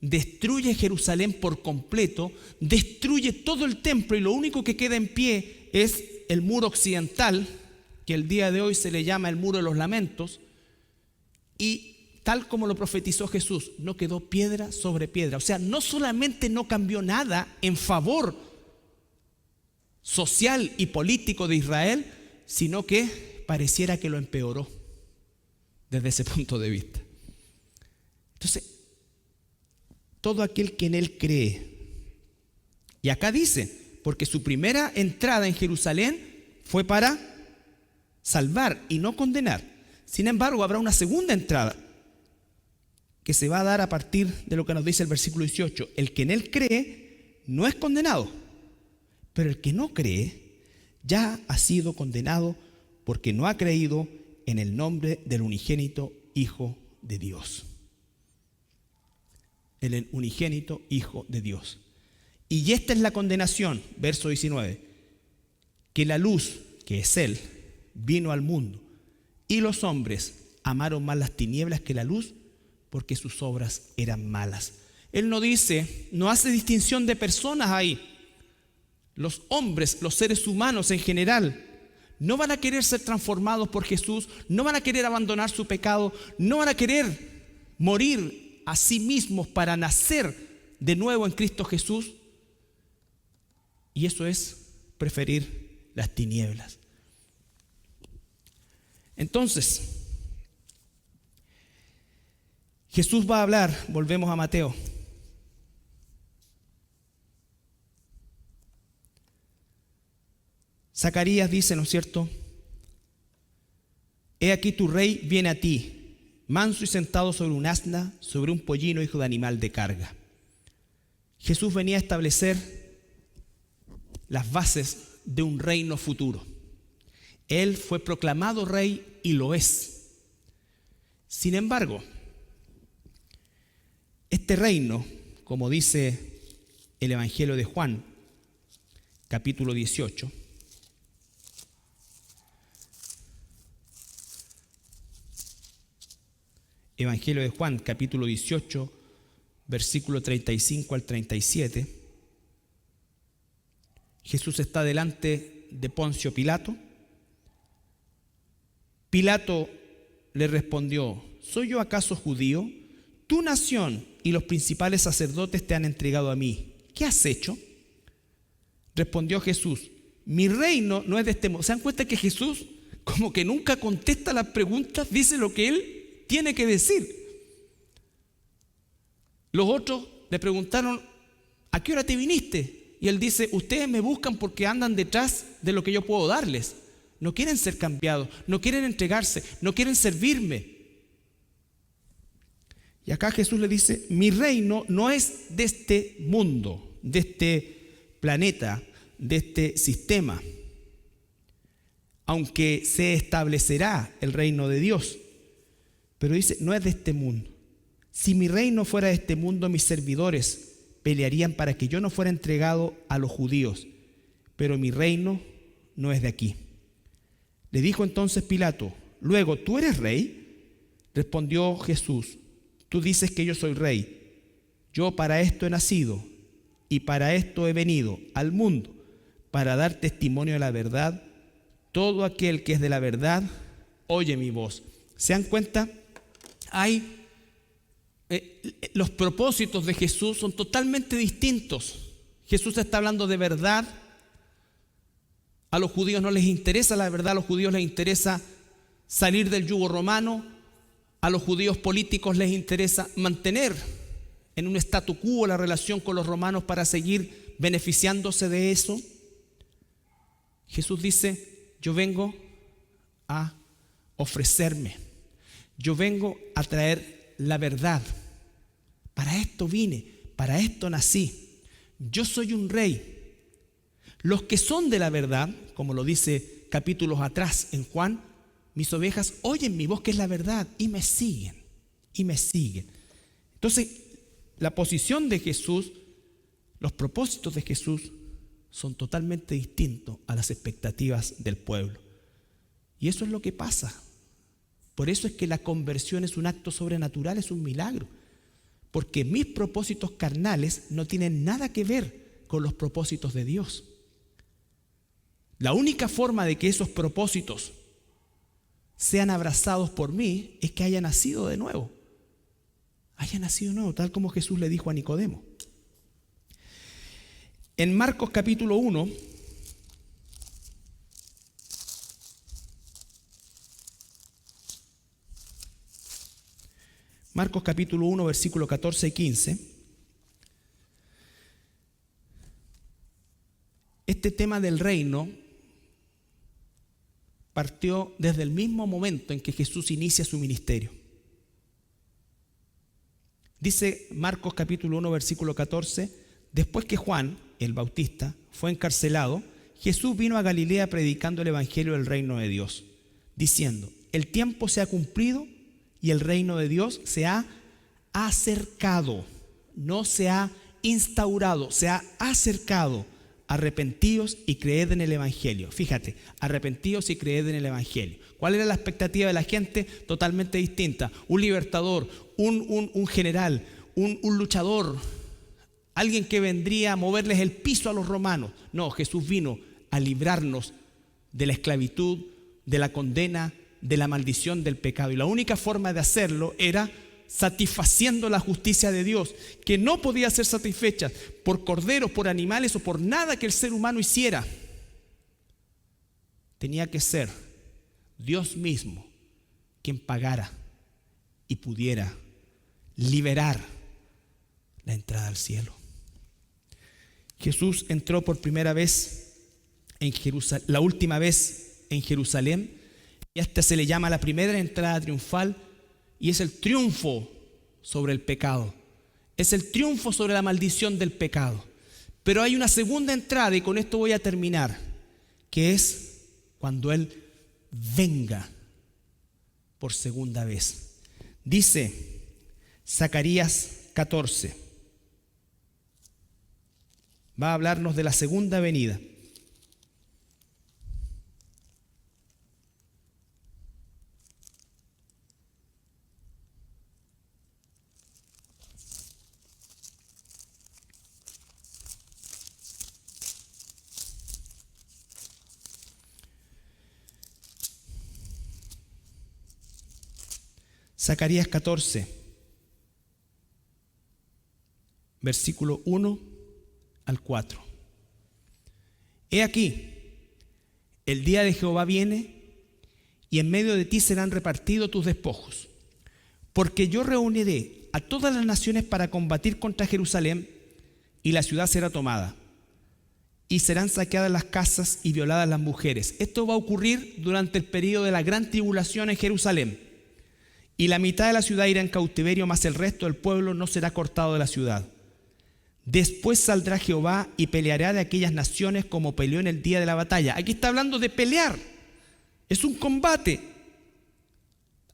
destruye Jerusalén por completo, destruye todo el templo y lo único que queda en pie es el muro occidental, que el día de hoy se le llama el muro de los lamentos, y tal como lo profetizó Jesús, no quedó piedra sobre piedra. O sea, no solamente no cambió nada en favor social y político de Israel, sino que pareciera que lo empeoró desde ese punto de vista. Entonces, todo aquel que en Él cree, y acá dice, porque su primera entrada en Jerusalén fue para salvar y no condenar. Sin embargo, habrá una segunda entrada que se va a dar a partir de lo que nos dice el versículo 18. El que en Él cree no es condenado, pero el que no cree ya ha sido condenado porque no ha creído en el nombre del unigénito Hijo de Dios. El unigénito Hijo de Dios. Y esta es la condenación, verso 19, que la luz, que es Él, vino al mundo, y los hombres amaron más las tinieblas que la luz, porque sus obras eran malas. Él no dice, no hace distinción de personas ahí. Los hombres, los seres humanos en general, no van a querer ser transformados por Jesús, no van a querer abandonar su pecado, no van a querer morir a sí mismos para nacer de nuevo en Cristo Jesús. Y eso es preferir las tinieblas. Entonces, Jesús va a hablar, volvemos a Mateo. Zacarías dice, ¿no es cierto? He aquí tu rey viene a ti, manso y sentado sobre un asna, sobre un pollino, hijo de animal de carga. Jesús venía a establecer las bases de un reino futuro. Él fue proclamado rey y lo es. Sin embargo, este reino, como dice el Evangelio de Juan, capítulo 18, Evangelio de Juan, capítulo 18, versículo 35 al 37. Jesús está delante de Poncio Pilato. Pilato le respondió: ¿soy yo acaso judío? Tu nación y los principales sacerdotes te han entregado a mí. ¿Qué has hecho? Respondió Jesús: mi reino no es de este mundo. ¿Se dan cuenta que Jesús como que nunca contesta las preguntas? Dice lo que él tiene que decir. Los otros le preguntaron: ¿a qué hora te viniste? Y él dice: ustedes me buscan porque andan detrás de lo que yo puedo darles. No quieren ser cambiados, no quieren entregarse, no quieren servirme. Y acá Jesús le dice: mi reino no es de este mundo, de este planeta, de este sistema. Aunque se establecerá el reino de Dios, pero dice: no es de este mundo. Si mi reino fuera de este mundo, mis servidores pelearían para que yo no fuera entregado a los judíos, pero mi reino no es de aquí. Le dijo entonces Pilato: luego, ¿tú eres rey? Respondió Jesús: tú dices que yo soy rey. Yo para esto he nacido y para esto he venido al mundo, para dar testimonio de la verdad. Todo aquel que es de la verdad oye mi voz. ¿Se dan cuenta? Los propósitos de Jesús son totalmente distintos. Jesús está hablando de verdad. A los judíos no les interesa la verdad, a los judíos les interesa salir del yugo romano. A los judíos políticos les interesa mantener en un statu quo la relación con los romanos para seguir beneficiándose de eso. Jesús dice: yo vengo a ofrecerme, yo vengo a traer la verdad. Para esto vine, para esto nací. Yo soy un rey. Los que son de la verdad, como lo dice capítulos atrás en Juan, mis ovejas oyen mi voz, que es la verdad, y me siguen, y me siguen. Entonces, la posición de Jesús, los propósitos de Jesús son totalmente distintos a las expectativas del pueblo. Y eso es lo que pasa. Por eso es que la conversión es un acto sobrenatural, es un milagro. Porque mis propósitos carnales no tienen nada que ver con los propósitos de Dios. La única forma de que esos propósitos sean abrazados por mí es que haya nacido de nuevo. Haya nacido de nuevo, tal como Jesús le dijo a Nicodemo. En Marcos capítulo 1, Marcos capítulo 1, versículo 14 y 15. Este tema del reino partió desde el mismo momento en que Jesús inicia su ministerio. Dice Marcos capítulo 1, versículo 14: después que Juan, el Bautista, fue encarcelado, Jesús vino a Galilea predicando el evangelio del reino de Dios, diciendo: el tiempo se ha cumplido y el reino de Dios se ha acercado. No se ha instaurado, se ha acercado. Arrepentíos y creed en el evangelio. Fíjate, arrepentíos y creed en el evangelio. ¿Cuál era la expectativa de la gente? Totalmente distinta. Un libertador, un general, un luchador, alguien que vendría a moverles el piso a los romanos. No, Jesús vino a librarnos de la esclavitud, de la condena, de la maldición del pecado. Y la única forma de hacerlo era satisfaciendo la justicia de Dios, que no podía ser satisfecha por corderos, por animales o por nada que el ser humano hiciera. Tenía que ser Dios mismo quien pagara y pudiera liberar la entrada al cielo. Jesús entró por primera vez en Jerusalén, la última vez en Jerusalén, y a esta se le llama la primera entrada triunfal, y es el triunfo sobre el pecado, es el triunfo sobre la maldición del pecado. Pero hay una segunda entrada, y con esto voy a terminar, que es cuando Él venga por segunda vez. Dice Zacarías 14. Va a hablarnos de la segunda venida. Zacarías 14, versículo 1 al 4. He aquí, el día de Jehová viene, y en medio de ti serán repartidos tus despojos, porque yo reuniré a todas las naciones para combatir contra Jerusalén, y la ciudad será tomada, y serán saqueadas las casas y violadas las mujeres. Esto va a ocurrir durante el periodo de la gran tribulación en Jerusalén. Y la mitad de la ciudad irá en cautiverio, mas el resto del pueblo no será cortado de la ciudad. Después saldrá Jehová y peleará de aquellas naciones como peleó en el día de la batalla. Aquí está hablando de pelear. Es un combate.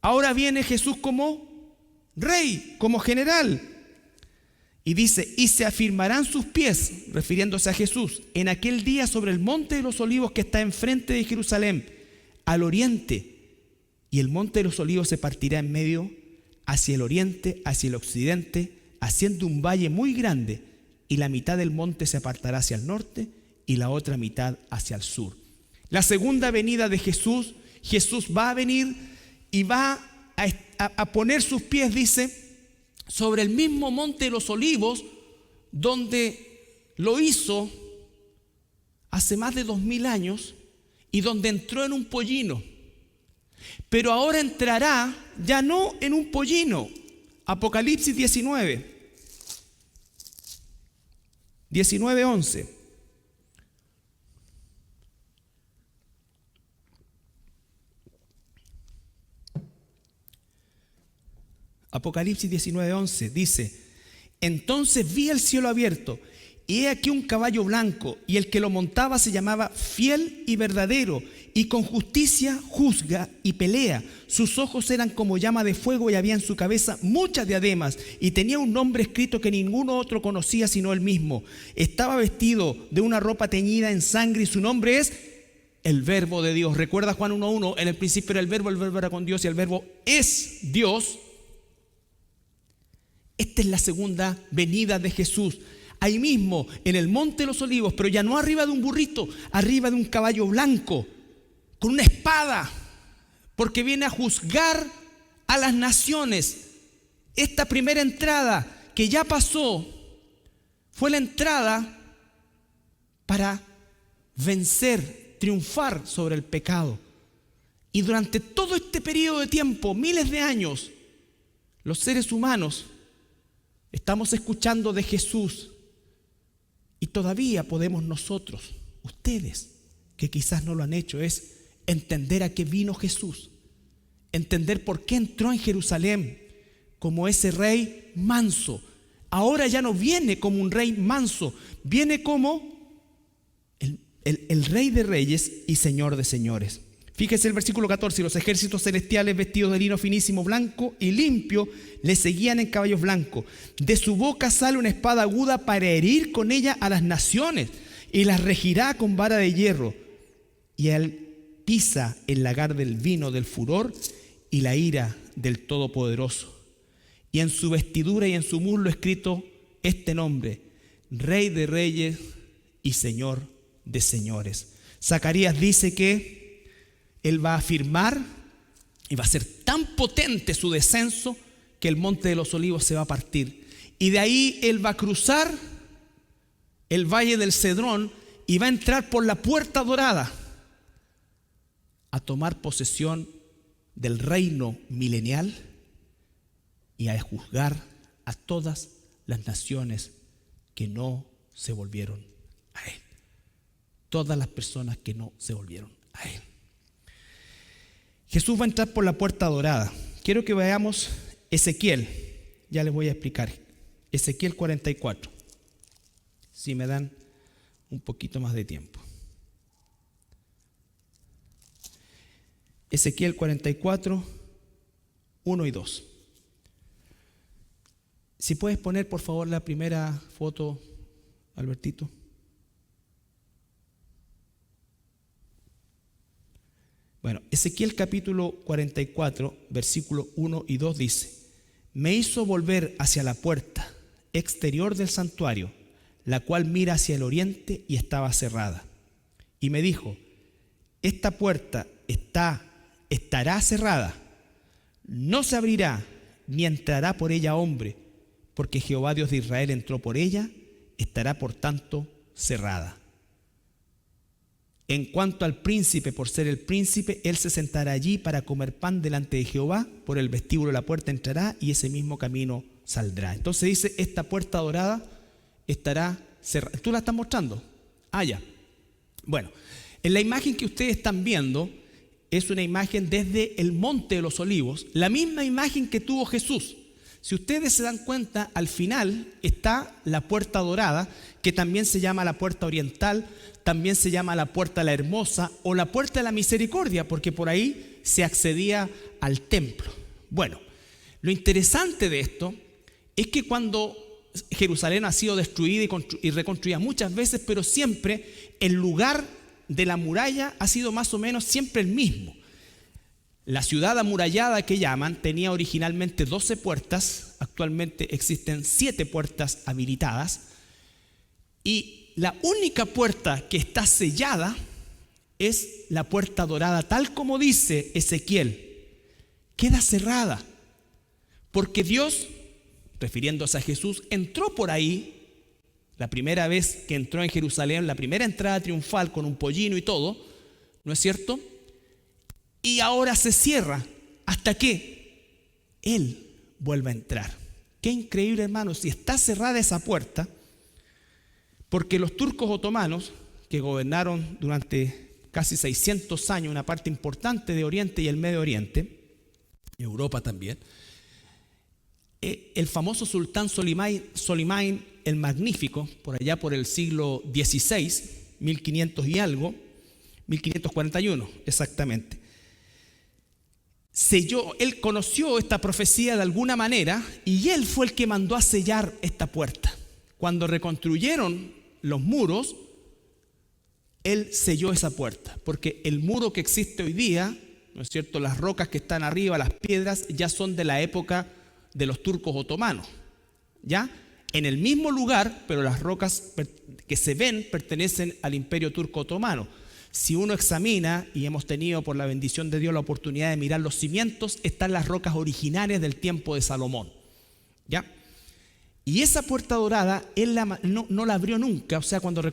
Ahora viene Jesús como rey, como general. Y dice, y se afirmarán sus pies, refiriéndose a Jesús, en aquel día sobre el monte de los olivos que está enfrente de Jerusalén, al oriente. Y el monte de los olivos se partirá en medio, hacia el oriente, hacia el occidente, haciendo un valle muy grande, y la mitad del monte se apartará hacia el norte y la otra mitad hacia el sur. La segunda venida de Jesús, Jesús va a venir y va a poner sus pies, dice, sobre el mismo monte de los olivos, donde lo hizo hace más de 2000 años y donde entró en un pollino. Pero ahora entrará ya no en un pollino. Apocalipsis 19:11. Apocalipsis 19:11 dice: entonces vi el cielo abierto, y he aquí un caballo blanco, y el que lo montaba se llamaba Fiel y Verdadero, y con justicia juzga y pelea. Sus ojos eran como llama de fuego, y había en su cabeza muchas diademas, y tenía un nombre escrito que ninguno otro conocía sino él mismo. Estaba vestido de una ropa teñida en sangre, y su nombre es el Verbo de Dios. Recuerda Juan 1:1, en el principio era el Verbo era con Dios, y el Verbo es Dios. Esta es la segunda venida de Jesús. Ahí mismo, en el monte de los olivos, pero ya no arriba de un burrito, arriba de un caballo blanco, con una espada, porque viene a juzgar a las naciones. Esta primera entrada que ya pasó fue la entrada para vencer, triunfar sobre el pecado. Y durante todo este periodo de tiempo, miles de años, los seres humanos estamos escuchando de Jesús. Y todavía podemos nosotros, ustedes que quizás no lo han hecho, es entender a qué vino Jesús, entender por qué entró en Jerusalén como ese rey manso. Ahora ya no viene como un rey manso, viene como el rey de reyes y señor de señores. Fíjese el versículo 14: los ejércitos celestiales vestidos de lino finísimo, blanco y limpio, le seguían en caballos blancos. De su boca sale una espada aguda para herir con ella a las naciones, y las regirá con vara de hierro. Y él pisa el lagar del vino del furor y la ira del Todopoderoso. Y en su vestidura y en su muslo escrito este nombre: Rey de Reyes y Señor de Señores. Zacarías dice que él va a afirmar y va a ser tan potente su descenso que el monte de los olivos se va a partir. Y de ahí él va a cruzar el valle del Cedrón y va a entrar por la puerta dorada a tomar posesión del reino milenial y a juzgar a todas las naciones que no se volvieron a él. Todas las personas que no se volvieron a él. Jesús va a entrar por la puerta dorada. Quiero que veamos Ezequiel. Ya les voy a explicar. Ezequiel 44. Si me dan un poquito más de tiempo. Ezequiel 44, 1 y 2. Si puedes poner por favor la primera foto, Albertito. Bueno, Ezequiel capítulo 44, versículo 1 y 2 dice: me hizo volver hacia la puerta exterior del santuario, la cual mira hacia el oriente y estaba cerrada. Y me dijo: esta puerta estará cerrada, no se abrirá, ni entrará por ella hombre, porque Jehová Dios de Israel entró por ella, estará por tanto cerrada. En cuanto al príncipe, por ser el príncipe, él se sentará allí para comer pan delante de Jehová, por el vestíbulo de la puerta entrará y ese mismo camino saldrá. Entonces dice, esta puerta dorada estará cerrada. ¿Tú la estás mostrando? Ah, ya. Bueno, en la imagen que ustedes están viendo es una imagen desde el Monte de los Olivos, la misma imagen que tuvo Jesús. Si ustedes se dan cuenta, al final está la puerta dorada, que también se llama la puerta oriental, también se llama la puerta de la hermosa o la puerta de la misericordia, porque por ahí se accedía al templo. Bueno, lo interesante de esto es que cuando Jerusalén ha sido destruida y reconstruida muchas veces, pero siempre el lugar de la muralla ha sido más o menos siempre el mismo. La ciudad amurallada que llaman tenía originalmente 12 puertas, actualmente existen 7 puertas habilitadas y la única puerta que está sellada es la puerta dorada, tal como dice Ezequiel. Queda cerrada porque Dios, refiriéndose a Jesús, entró por ahí la primera vez que entró en Jerusalén, la primera entrada triunfal con un pollino y todo, ¿no es cierto? Y ahora se cierra hasta que Él vuelva a entrar. Qué increíble, hermanos, si está cerrada esa puerta, porque los turcos otomanos, que gobernaron durante casi 600 años una parte importante de Oriente y el Medio Oriente, Europa también, el famoso sultán Solimán el Magnífico, por allá por el siglo XVI, 1500 y algo, 1541 exactamente, selló, él conoció esta profecía de alguna manera y él fue el que mandó a sellar esta puerta. Cuando reconstruyeron los muros, él selló esa puerta, porque el muro que existe hoy día, ¿no es cierto?, las rocas que están arriba, las piedras, ya son de la época de los turcos otomanos, ¿ya? En el mismo lugar, pero las rocas que se ven pertenecen al Imperio Turco Otomano. Si uno examina, y hemos tenido por la bendición de Dios la oportunidad de mirar los cimientos, están las rocas originarias del tiempo de Salomón, ¿ya? Y esa puerta dorada, él no la abrió nunca, o sea, cuando la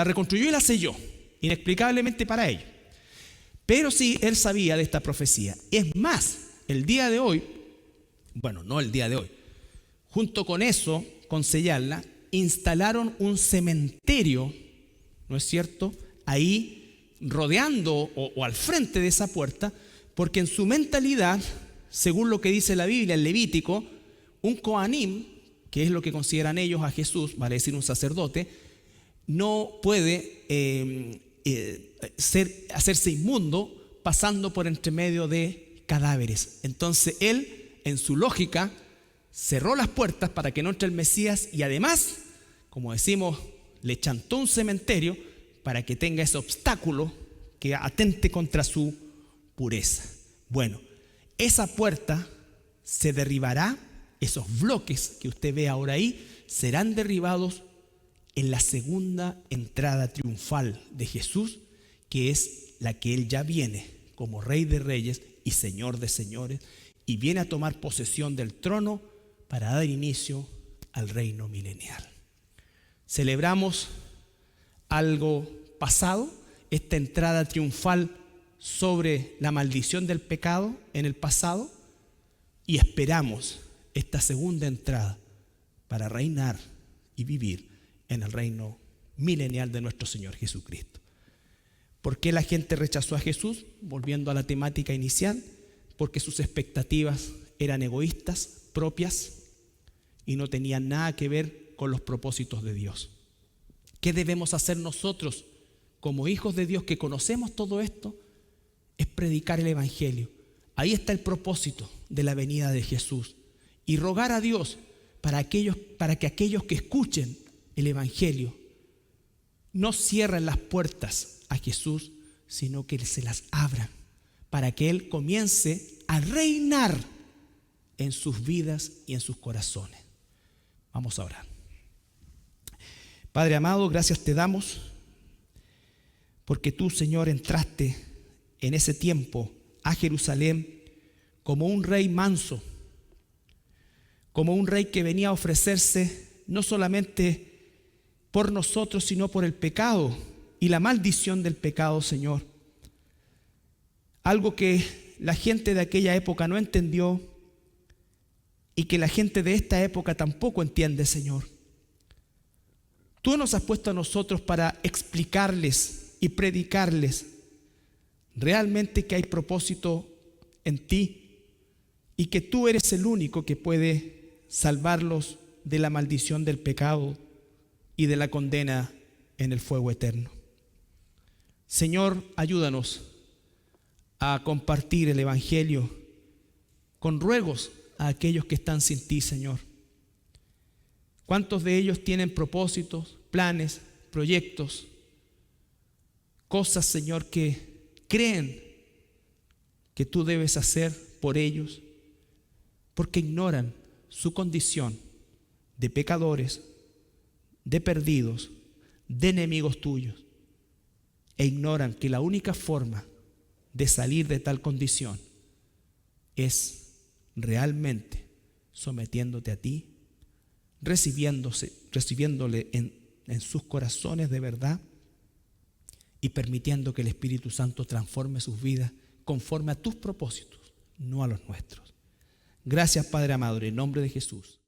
reconstruyó y la selló, inexplicablemente para ellos. Pero sí, él sabía de esta profecía. Es más, el día de hoy, bueno, no el día de hoy, junto con eso, con sellarla, instalaron un cementerio, ¿no es cierto?, ahí rodeando o al frente de esa puerta, porque en su mentalidad, según lo que dice la Biblia, el Levítico, un Kohanim, que es lo que consideran ellos a Jesús, vale decir un sacerdote, no puede hacerse inmundo pasando por entre medio de cadáveres. Entonces él, en su lógica, cerró las puertas para que no entre el Mesías y además, como decimos, le chantó un cementerio para que tenga ese obstáculo que atente contra su pureza. Bueno, esa puerta se derribará, esos bloques que usted ve ahora ahí serán derribados en la segunda entrada triunfal de Jesús, que es la que Él ya viene como Rey de Reyes y Señor de Señores, y viene a tomar posesión del trono para dar inicio al reino milenial. Celebramos algo pasado, esta entrada triunfal sobre la maldición del pecado en el pasado, y esperamos esta segunda entrada para reinar y vivir en el reino milenial de nuestro Señor Jesucristo. ¿Por qué la gente rechazó a Jesús? Volviendo a la temática inicial, porque sus expectativas eran egoístas, propias, y no tenían nada que ver con los propósitos de Dios. ¿Qué debemos hacer nosotros como hijos de Dios que conocemos todo esto? es predicar el Evangelio. Ahí está el propósito de la venida de Jesús. Y rogar a Dios para que aquellos que escuchen el Evangelio no cierren las puertas a Jesús, sino que se las abran para que Él comience a reinar en sus vidas y en sus corazones. Vamos a orar. Padre amado, gracias te damos porque tú, Señor, entraste en ese tiempo a Jerusalén como un rey manso, como un rey que venía a ofrecerse no solamente por nosotros, sino por el pecado y la maldición del pecado, Señor. Algo que la gente de aquella época no entendió y que la gente de esta época tampoco entiende, Señor. Tú nos has puesto a nosotros para explicarles y predicarles realmente que hay propósito en ti y que tú eres el único que puede salvarlos de la maldición del pecado y de la condena en el fuego eterno. Señor, ayúdanos a compartir el Evangelio con ruegos a aquellos que están sin ti, Señor. ¿Cuántos de ellos tienen propósitos, planes, proyectos, cosas, Señor, que creen que tú debes hacer por ellos, porque ignoran su condición de pecadores, de perdidos, de enemigos tuyos, e ignoran que la única forma de salir de tal condición es realmente sometiéndote a ti, recibiéndole en sus corazones de verdad y permitiendo que el Espíritu Santo transforme sus vidas conforme a tus propósitos, no a los nuestros. Gracias, Padre amado, en el nombre de Jesús.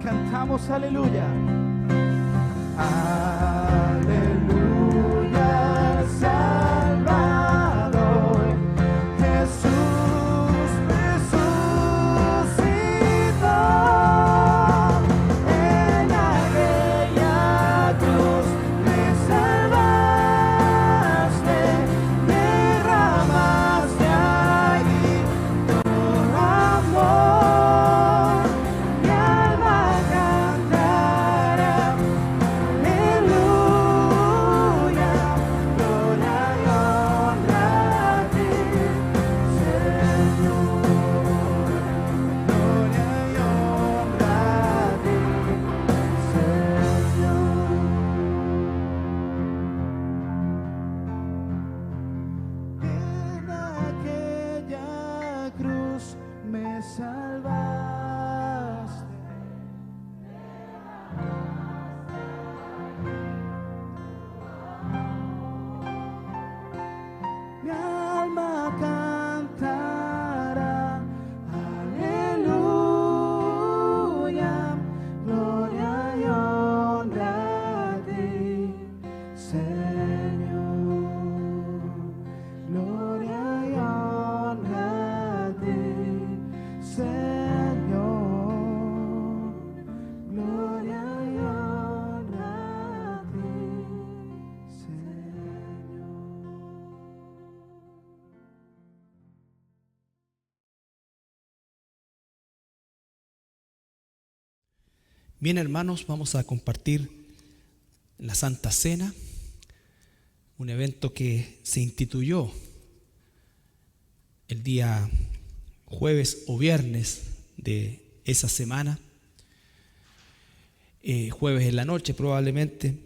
cantamos aleluya. Bien, hermanos, vamos a compartir la Santa Cena, un evento que se instituyó el día jueves o viernes de esa semana, jueves en la noche probablemente,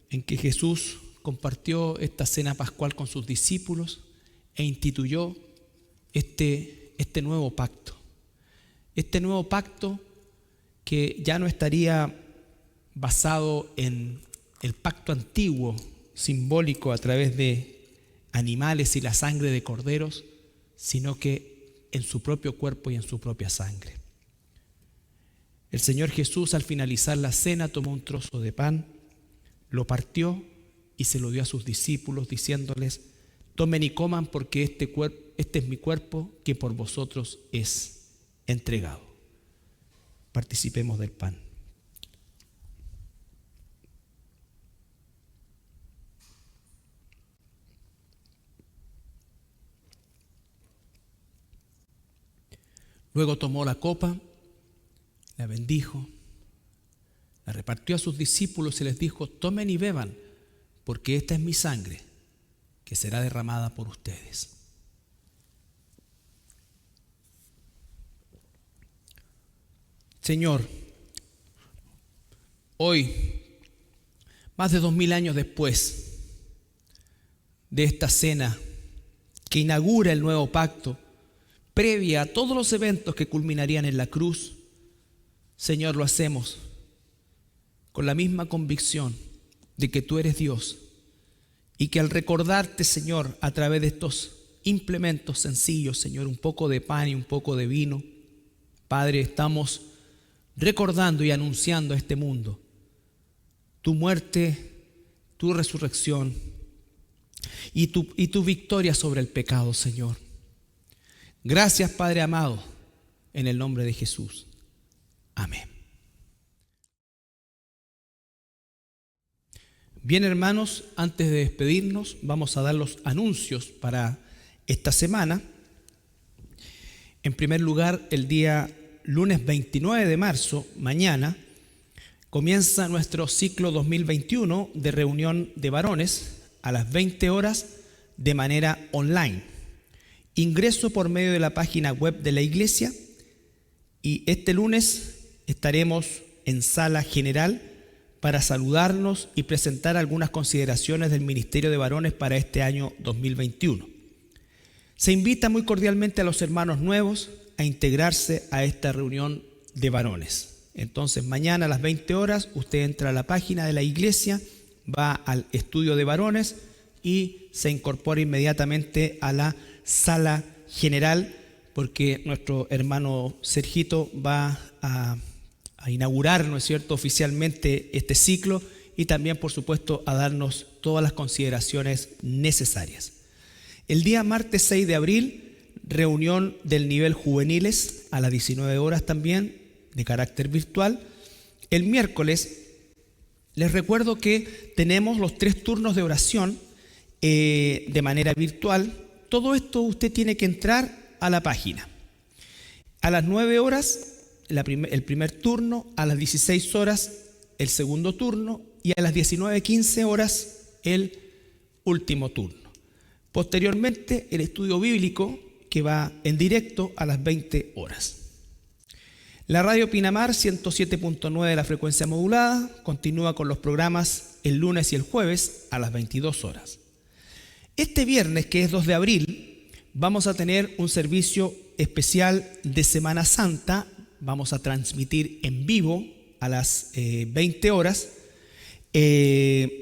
en que Jesús compartió esta cena pascual con sus discípulos e instituyó este nuevo pacto. Este nuevo pacto que ya no estaría basado en el pacto antiguo, simbólico a través de animales y la sangre de corderos, sino que en su propio cuerpo y en su propia sangre. El Señor Jesús, al finalizar la cena, tomó un trozo de pan, lo partió y se lo dio a sus discípulos, diciéndoles: tomen y coman, porque este es mi cuerpo que por vosotros es entregado. Participemos del pan. Luego tomó la copa, la bendijo, la repartió a sus discípulos y les dijo: tomen y beban, porque esta es mi sangre, que será derramada por ustedes. Señor, hoy, más de 2000 años después de esta cena que inaugura el nuevo pacto, previa a todos los eventos que culminarían en la cruz, Señor, lo hacemos con la misma convicción de que tú eres Dios y que al recordarte, Señor, a través de estos implementos sencillos, Señor, un poco de pan y un poco de vino, Padre, estamos recordando y anunciando a este mundo tu muerte, tu resurrección y tu victoria sobre el pecado, Señor. Gracias, Padre amado, en el nombre de Jesús. Amén. Bien, hermanos, antes de despedirnos, vamos a dar los anuncios para esta semana. En primer lugar, el día lunes 29 de marzo, mañana, comienza nuestro ciclo 2021 de reunión de varones a las 20 horas de manera online. Ingreso por medio de la página web de la iglesia, y este lunes estaremos en sala general para saludarnos y presentar algunas consideraciones del Ministerio de Varones para este año 2021. Se invita muy cordialmente a los hermanos nuevos a integrarse a esta reunión de varones. Entonces, mañana a las 20 horas, usted entra a la página de la iglesia, va al estudio de varones y se incorpora inmediatamente a la sala general, porque nuestro hermano Sergito va a inaugurar, ¿no es cierto?, oficialmente este ciclo y también, por supuesto, a darnos todas las consideraciones necesarias. El día martes 6 de abril, reunión del nivel juveniles a las 19 horas también, de carácter virtual. El miércoles, les recuerdo que tenemos los 3 turnos de oración de manera virtual. Todo esto usted tiene que entrar a la página. A las 9 horas, el primer turno, a las 16 horas, el segundo turno, y a las 19:15 horas, el último turno. Posteriormente, el estudio bíblico, que va en directo a las 20 horas. La radio Pinamar 107.9 de la frecuencia modulada continúa con los programas el lunes y el jueves a las 22 horas. Este viernes, que es 2 de abril, vamos a tener un servicio especial de Semana Santa. Vamos a transmitir en vivo a las 20 horas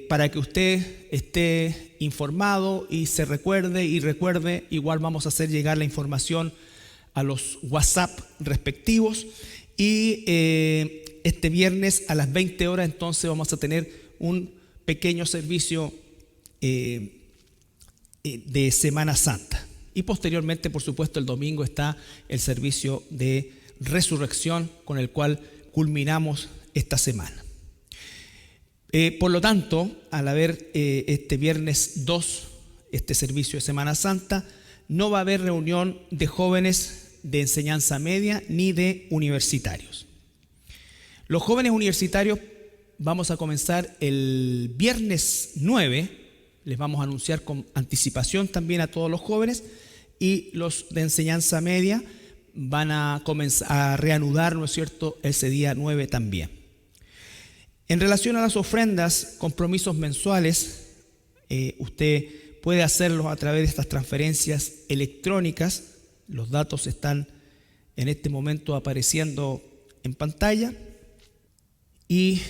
para que usted esté informado y se recuerde igual vamos a hacer llegar la información a los WhatsApp respectivos y este viernes a las 20 horas entonces vamos a tener un pequeño servicio de Semana Santa y posteriormente, por supuesto, el domingo está el servicio de resurrección con el cual culminamos esta semana. Por lo tanto, al haber este viernes 2, este servicio de Semana Santa, no va a haber reunión de jóvenes de enseñanza media ni de universitarios. Los jóvenes universitarios vamos a comenzar el viernes 9, les vamos a anunciar con anticipación también a todos los jóvenes, y los de enseñanza media van a comenzar a reanudar, ¿no es cierto?, ese día 9 también. En relación a las ofrendas, compromisos mensuales, usted puede hacerlos a través de estas transferencias electrónicas. Los datos están en este momento apareciendo en pantalla. Y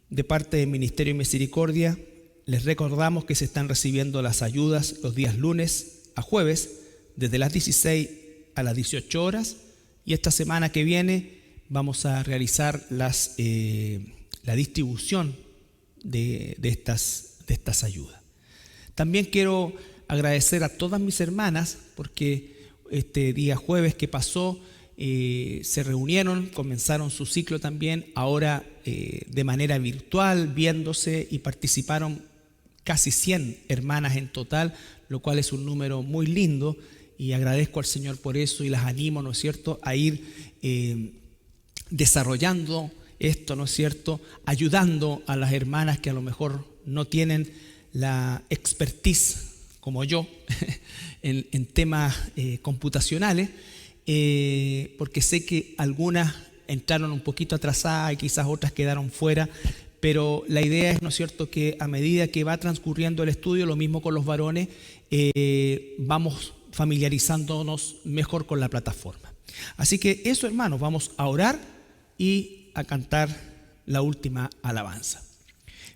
de parte del Ministerio de Misericordia, les recordamos que se están recibiendo las ayudas los días lunes a jueves, desde las 16 a las 18 horas. Y esta semana que viene vamos a realizar la distribución de estas ayudas. También quiero agradecer a todas mis hermanas porque este día jueves que pasó se reunieron, comenzaron su ciclo también, ahora de manera virtual, viéndose, y participaron casi 100 hermanas en total, lo cual es un número muy lindo y agradezco al Señor por eso y las animo, ¿no es cierto?, a ir desarrollando esto, ¿no es cierto?, ayudando a las hermanas que a lo mejor no tienen la expertise como yo en temas computacionales, porque sé que algunas entraron un poquito atrasadas y quizás otras quedaron fuera, pero la idea es, ¿no es cierto?, que a medida que va transcurriendo el estudio, lo mismo con los varones, vamos familiarizándonos mejor con la plataforma. Así que eso, hermanos, vamos a orar y a cantar la última alabanza.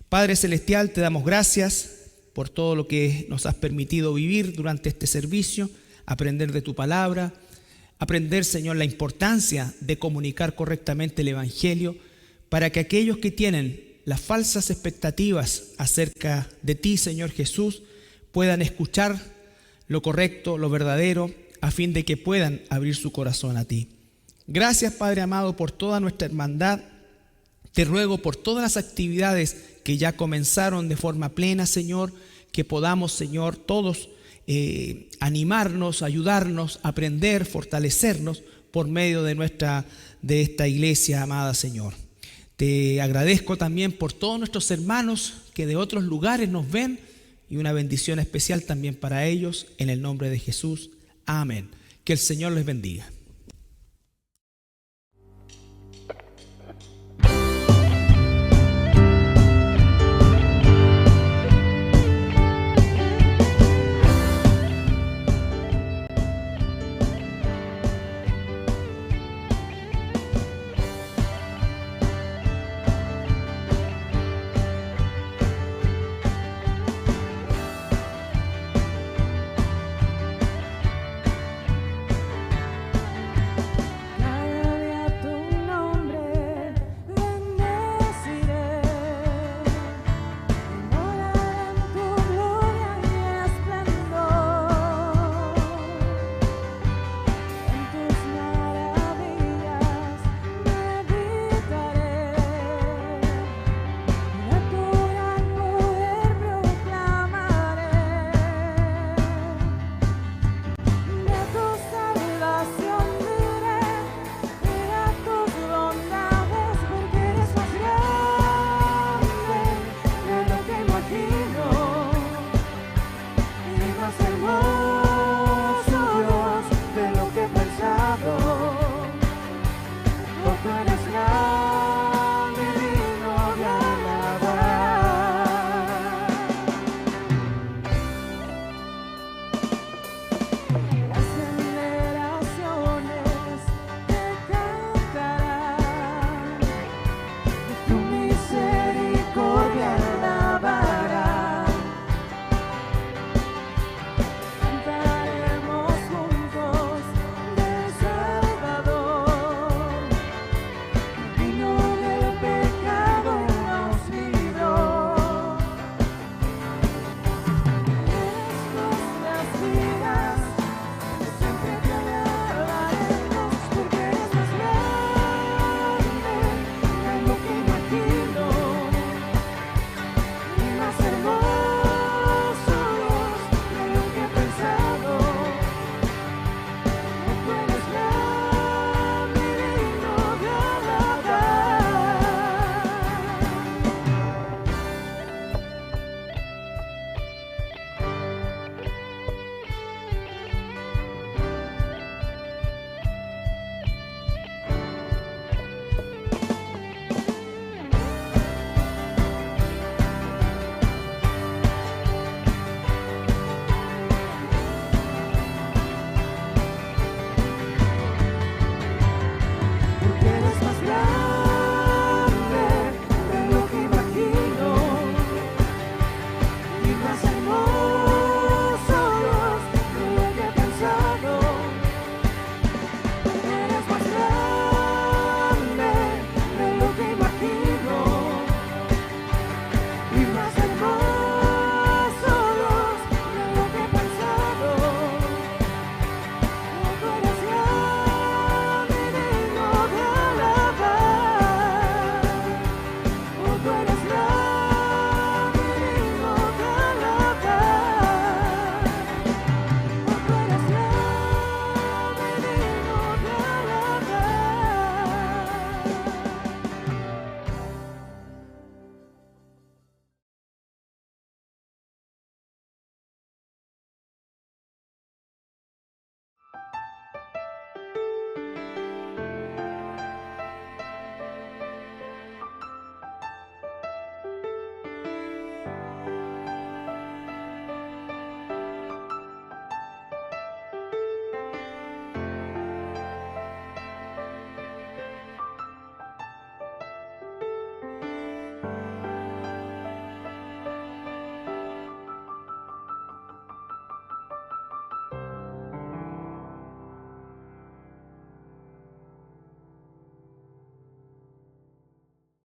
Padre Celestial, te damos gracias por todo lo que nos has permitido vivir durante este servicio, aprender de tu palabra, aprender, Señor, la importancia de comunicar correctamente el Evangelio para que aquellos que tienen las falsas expectativas acerca de ti, Señor Jesús, puedan escuchar lo correcto, lo verdadero, a fin de que puedan abrir su corazón a ti. Gracias, Padre amado, por toda nuestra hermandad. Te ruego por todas las actividades que ya comenzaron de forma plena, Señor, que podamos, Señor, todos animarnos, ayudarnos, aprender, fortalecernos por medio de esta iglesia, amada Señor. Te agradezco también por todos nuestros hermanos que de otros lugares nos ven, y una bendición especial también para ellos, en el nombre de Jesús. Amén. Que el Señor les bendiga.